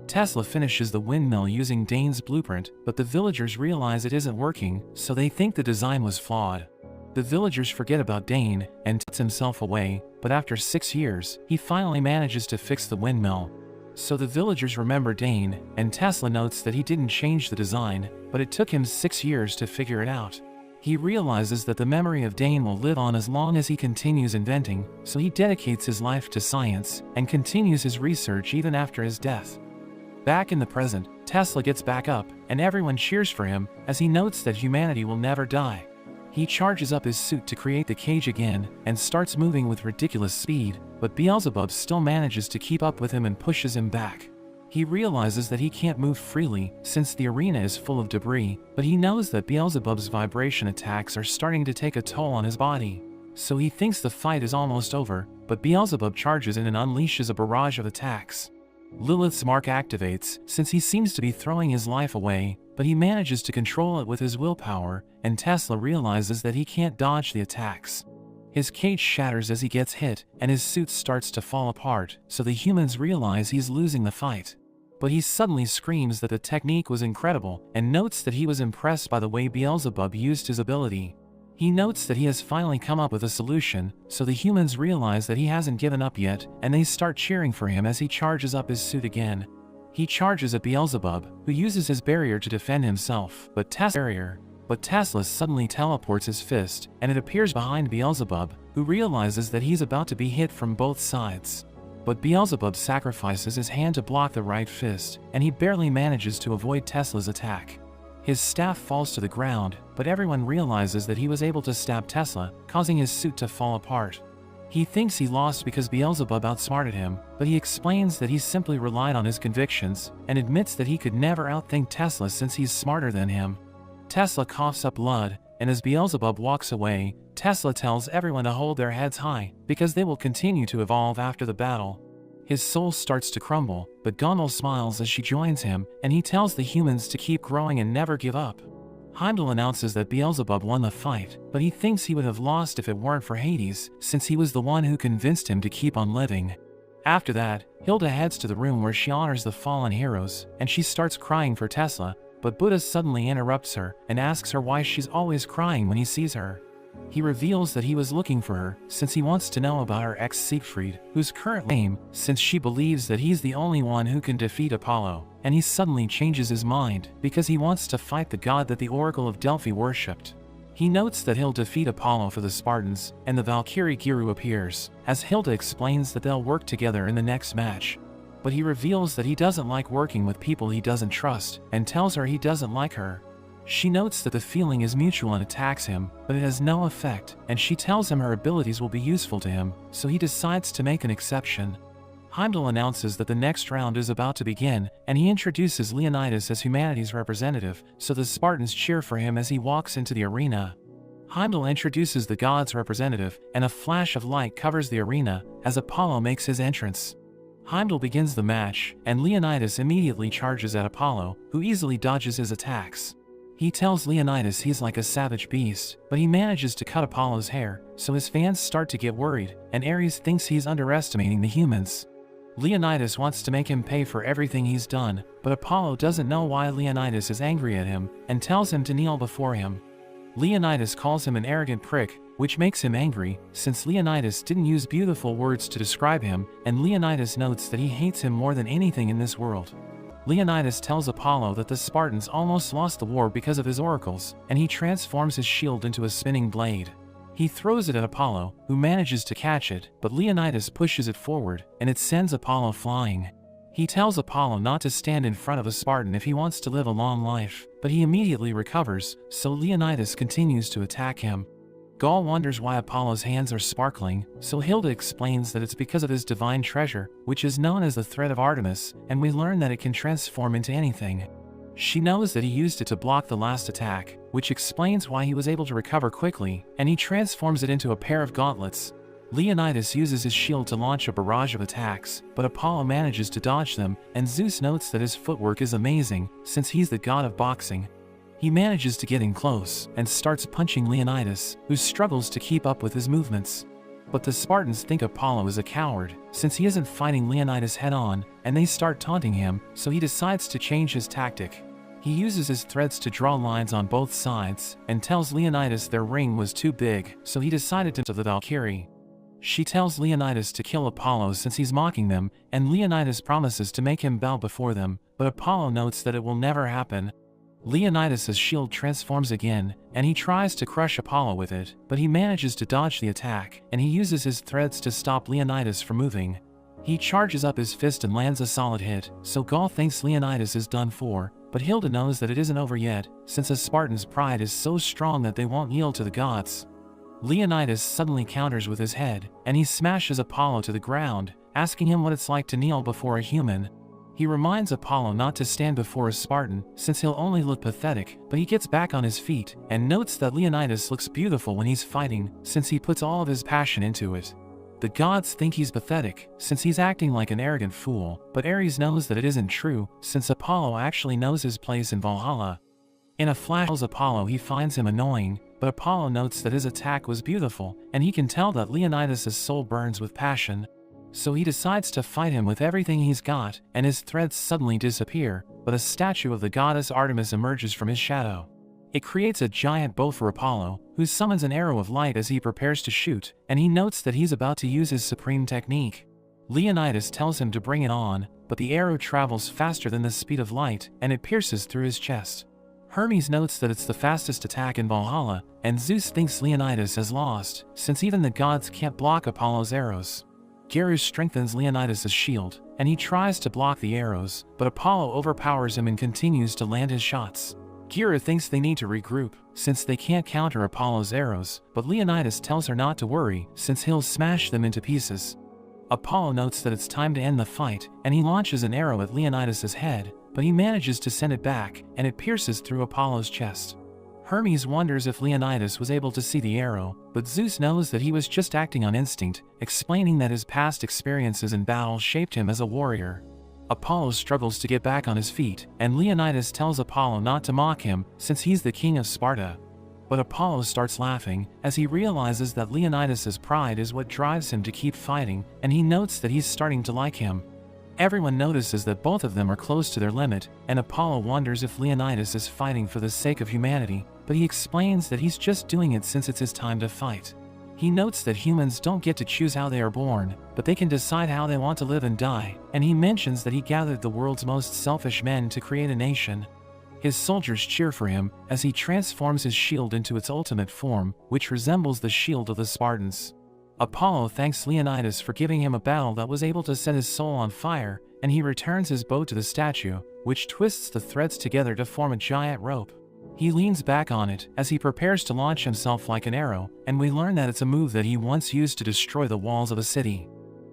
A: Tesla finishes the windmill using Dane's blueprint, but the villagers realize it isn't working, so they think the design was flawed. The villagers forget about Dane and tucks himself away, but after 6 years, he finally manages to fix the windmill. So the villagers remember Dane, and Tesla notes that he didn't change the design, but it took him 6 years to figure it out. He realizes that the memory of Dane will live on as long as he continues inventing, so he dedicates his life to science and continues his research even after his death. Back in the present, Tesla gets back up, and everyone cheers for him as he notes that humanity will never die. He charges up his suit to create the cage again and starts moving with ridiculous speed, but Beelzebub still manages to keep up with him and pushes him back. He realizes that he can't move freely since the arena is full of debris, but he knows that Beelzebub's vibration attacks are starting to take a toll on his body. So he thinks the fight is almost over, but Beelzebub charges in and unleashes a barrage of attacks. Lilith's mark activates since he seems to be throwing his life away, but he manages to control it with his willpower, and Tesla realizes that he can't dodge the attacks. His cage shatters as he gets hit, and his suit starts to fall apart, so the humans realize he's losing the fight. But he suddenly screams that the technique was incredible, and notes that he was impressed by the way Beelzebub used his ability. He notes that he has finally come up with a solution, so the humans realize that he hasn't given up yet, and they start cheering for him as he charges up his suit again. He charges at Beelzebub, who uses his barrier to defend himself, but Tesla suddenly teleports his fist, and it appears behind Beelzebub, who realizes that he's about to be hit from both sides. But Beelzebub sacrifices his hand to block the right fist, and he barely manages to avoid Tesla's attack. His staff falls to the ground, but everyone realizes that he was able to stab Tesla, causing his suit to fall apart. He thinks he lost because Beelzebub outsmarted him, but he explains that he simply relied on his convictions, and admits that he could never outthink Tesla since he's smarter than him. Tesla coughs up blood, and as Beelzebub walks away, Tesla tells everyone to hold their heads high, because they will continue to evolve after the battle. His soul starts to crumble, but Gondel smiles as she joins him, and he tells the humans to keep growing and never give up. Heimdall announces that Beelzebub won the fight, but he thinks he would have lost if it weren't for Hades, since he was the one who convinced him to keep on living. After that, Hilda heads to the room where she honors the fallen heroes, and she starts crying for Tesla, but Buddha suddenly interrupts her and asks her why she's always crying when he sees her. He reveals that he was looking for her since he wants to know about her ex Siegfried, whose current name, since she believes that he's the only one who can defeat Apollo, and he suddenly changes his mind because he wants to fight the god that the Oracle of Delphi worshipped. He notes that he'll defeat Apollo for the Spartans, and the Valkyrie Giru appears, as Hilda explains that they'll work together in the next match. But he reveals that he doesn't like working with people he doesn't trust, and tells her he doesn't like her. She notes that the feeling is mutual and attacks him, but it has no effect, and she tells him her abilities will be useful to him, so he decides to make an exception. Heimdall announces that the next round is about to begin, and he introduces Leonidas as humanity's representative, so the Spartans cheer for him as he walks into the arena. Heimdall introduces the god's representative, and a flash of light covers the arena as Apollo makes his entrance. Heimdall begins the match, and Leonidas immediately charges at Apollo, who easily dodges his attacks. He tells Leonidas he's like a savage beast, but he manages to cut Apollo's hair, so his fans start to get worried, and Ares thinks he's underestimating the humans. Leonidas wants to make him pay for everything he's done, but Apollo doesn't know why Leonidas is angry at him, and tells him to kneel before him. Leonidas calls him an arrogant prick, which makes him angry, since Leonidas didn't use beautiful words to describe him, and Leonidas notes that he hates him more than anything in this world. Leonidas tells Apollo that the Spartans almost lost the war because of his oracles, and he transforms his shield into a spinning blade. He throws it at Apollo, who manages to catch it, but Leonidas pushes it forward, and it sends Apollo flying. He tells Apollo not to stand in front of a Spartan if he wants to live a long life, but he immediately recovers, so Leonidas continues to attack him. Gaul wonders why Apollo's hands are sparkling, so Hilda explains that it's because of his divine treasure, which is known as the thread of Artemis, and we learn that it can transform into anything. She knows that he used it to block the last attack, which explains why he was able to recover quickly, and he transforms it into a pair of gauntlets. Leonidas uses his shield to launch a barrage of attacks, but Apollo manages to dodge them, and Zeus notes that his footwork is amazing, since he's the god of boxing. He manages to get in close, and starts punching Leonidas, who struggles to keep up with his movements. But the Spartans think Apollo is a coward, since he isn't fighting Leonidas head-on, and they start taunting him, so he decides to change his tactic. He uses his threads to draw lines on both sides, and tells Leonidas their ring was too big, so he decided to the Valkyrie. She tells Leonidas to kill Apollo since he's mocking them, and Leonidas promises to make him bow before them, but Apollo notes that it will never happen. Leonidas's shield transforms again, and he tries to crush Apollo with it, but he manages to dodge the attack, and he uses his threads to stop Leonidas from moving. He charges up his fist and lands a solid hit, so Gaul thinks Leonidas is done for, but Hilda knows that it isn't over yet, since a Spartan's pride is so strong that they won't yield to the gods. Leonidas suddenly counters with his head, and he smashes Apollo to the ground, asking him what it's like to kneel before a human. He reminds Apollo not to stand before a Spartan, since he'll only look pathetic, but he gets back on his feet, and notes that Leonidas looks beautiful when he's fighting, since he puts all of his passion into it. The gods think he's pathetic, since he's acting like an arrogant fool, but Ares knows that it isn't true, since Apollo actually knows his place in Valhalla. In a flash tells Apollo he finds him annoying, but Apollo notes that his attack was beautiful, and he can tell that Leonidas's soul burns with passion. So he decides to fight him with everything he's got, and his threads suddenly disappear, but a statue of the goddess Artemis emerges from his shadow. It creates a giant bow for Apollo, who summons an arrow of light as he prepares to shoot, and he notes that he's about to use his supreme technique. Leonidas tells him to bring it on, but the arrow travels faster than the speed of light, and it pierces through his chest. Hermes notes that it's the fastest attack in Valhalla, and Zeus thinks Leonidas has lost, since even the gods can't block Apollo's arrows. Geru strengthens Leonidas's shield, and he tries to block the arrows, but Apollo overpowers him and continues to land his shots. Geru thinks they need to regroup, since they can't counter Apollo's arrows, but Leonidas tells her not to worry, since he'll smash them into pieces. Apollo notes that it's time to end the fight, and he launches an arrow at Leonidas's head, but he manages to send it back, and it pierces through Apollo's chest. Hermes wonders if Leonidas was able to see the arrow, but Zeus knows that he was just acting on instinct, explaining that his past experiences in battle shaped him as a warrior. Apollo struggles to get back on his feet, and Leonidas tells Apollo not to mock him, since he's the king of Sparta. But Apollo starts laughing, as he realizes that Leonidas's pride is what drives him to keep fighting, and he notes that he's starting to like him. Everyone notices that both of them are close to their limit, and Apollo wonders if Leonidas is fighting for the sake of humanity, but he explains that he's just doing it since it's his time to fight. He notes that humans don't get to choose how they are born, but they can decide how they want to live and die, and he mentions that he gathered the world's most selfish men to create a nation. His soldiers cheer for him, as he transforms his shield into its ultimate form, which resembles the shield of the Spartans. Apollo thanks Leonidas for giving him a battle that was able to set his soul on fire, and he returns his bow to the statue, which twists the threads together to form a giant rope. He leans back on it as he prepares to launch himself like an arrow, and we learn that it's a move that he once used to destroy the walls of a city.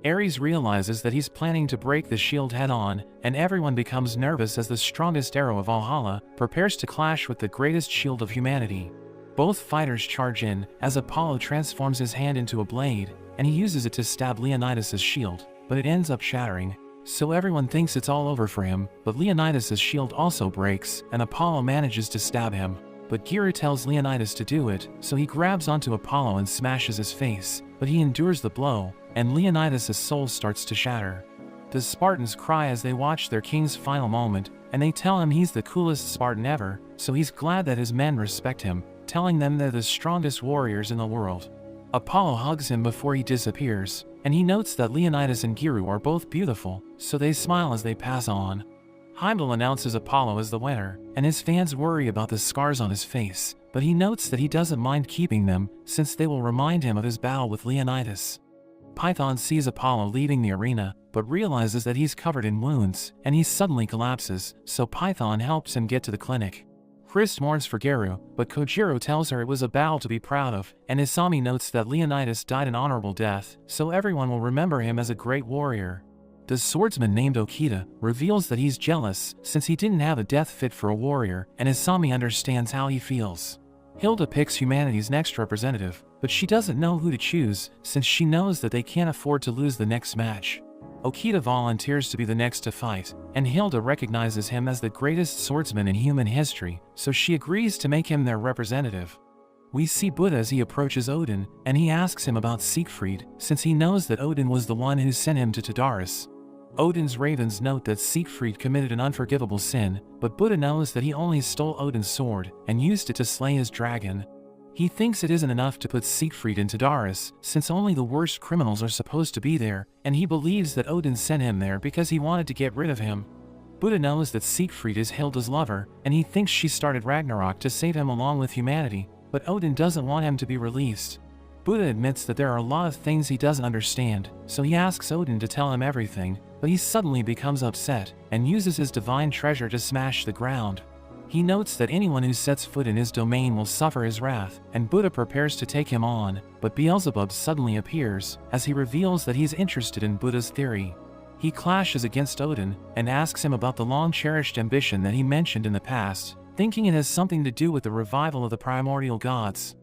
A: Ares realizes that he's planning to break the shield head-on, and everyone becomes nervous as the strongest arrow of Valhalla prepares to clash with the greatest shield of humanity. Both fighters charge in, as Apollo transforms his hand into a blade, and he uses it to stab Leonidas's shield, but it ends up shattering. So everyone thinks it's all over for him, but Leonidas's shield also breaks, and Apollo manages to stab him. But Geru tells Leonidas to do it, so he grabs onto Apollo and smashes his face, but he endures the blow, and Leonidas's soul starts to shatter. The Spartans cry as they watch their king's final moment, and they tell him he's the coolest Spartan ever, so he's glad that his men respect him, telling them they're the strongest warriors in the world. Apollo hugs him before he disappears, and he notes that Leonidas and Geru are both beautiful, so they smile as they pass on. Heimdall announces Apollo as the winner, and his fans worry about the scars on his face, but he notes that he doesn't mind keeping them, since they will remind him of his battle with Leonidas. Python sees Apollo leaving the arena, but realizes that he's covered in wounds, and he suddenly collapses, so Python helps him get to the clinic. Chris mourns for Geru, but Kojiro tells her it was a battle to be proud of, and Isami notes that Leonidas died an honorable death, so everyone will remember him as a great warrior. The swordsman named Okita reveals that he's jealous, since he didn't have a death fit for a warrior, and Isami understands how he feels. Hilda picks humanity's next representative, but she doesn't know who to choose, since she knows that they can't afford to lose the next match. Okita volunteers to be the next to fight, and Hilda recognizes him as the greatest swordsman in human history, so she agrees to make him their representative. We see Buddha as he approaches Odin, and he asks him about Siegfried, since he knows that Odin was the one who sent him to Tadaris. Odin's ravens note that Siegfried committed an unforgivable sin, but Buddha knows that he only stole Odin's sword and used it to slay his dragon. He thinks it isn't enough to put Siegfried in Tadaris, since only the worst criminals are supposed to be there, and he believes that Odin sent him there because he wanted to get rid of him. Buddha knows that Siegfried is Hilda's lover, and he thinks she started Ragnarok to save him along with humanity, but Odin doesn't want him to be released. Buddha admits that there are a lot of things he doesn't understand, so he asks Odin to tell him everything, but he suddenly becomes upset and uses his divine treasure to smash the ground. He notes that anyone who sets foot in his domain will suffer his wrath, and Buddha prepares to take him on, but Beelzebub suddenly appears, as he reveals that he's interested in Buddha's theory. He clashes against Odin and asks him about the long-cherished ambition that he mentioned in the past, thinking it has something to do with the revival of the primordial gods.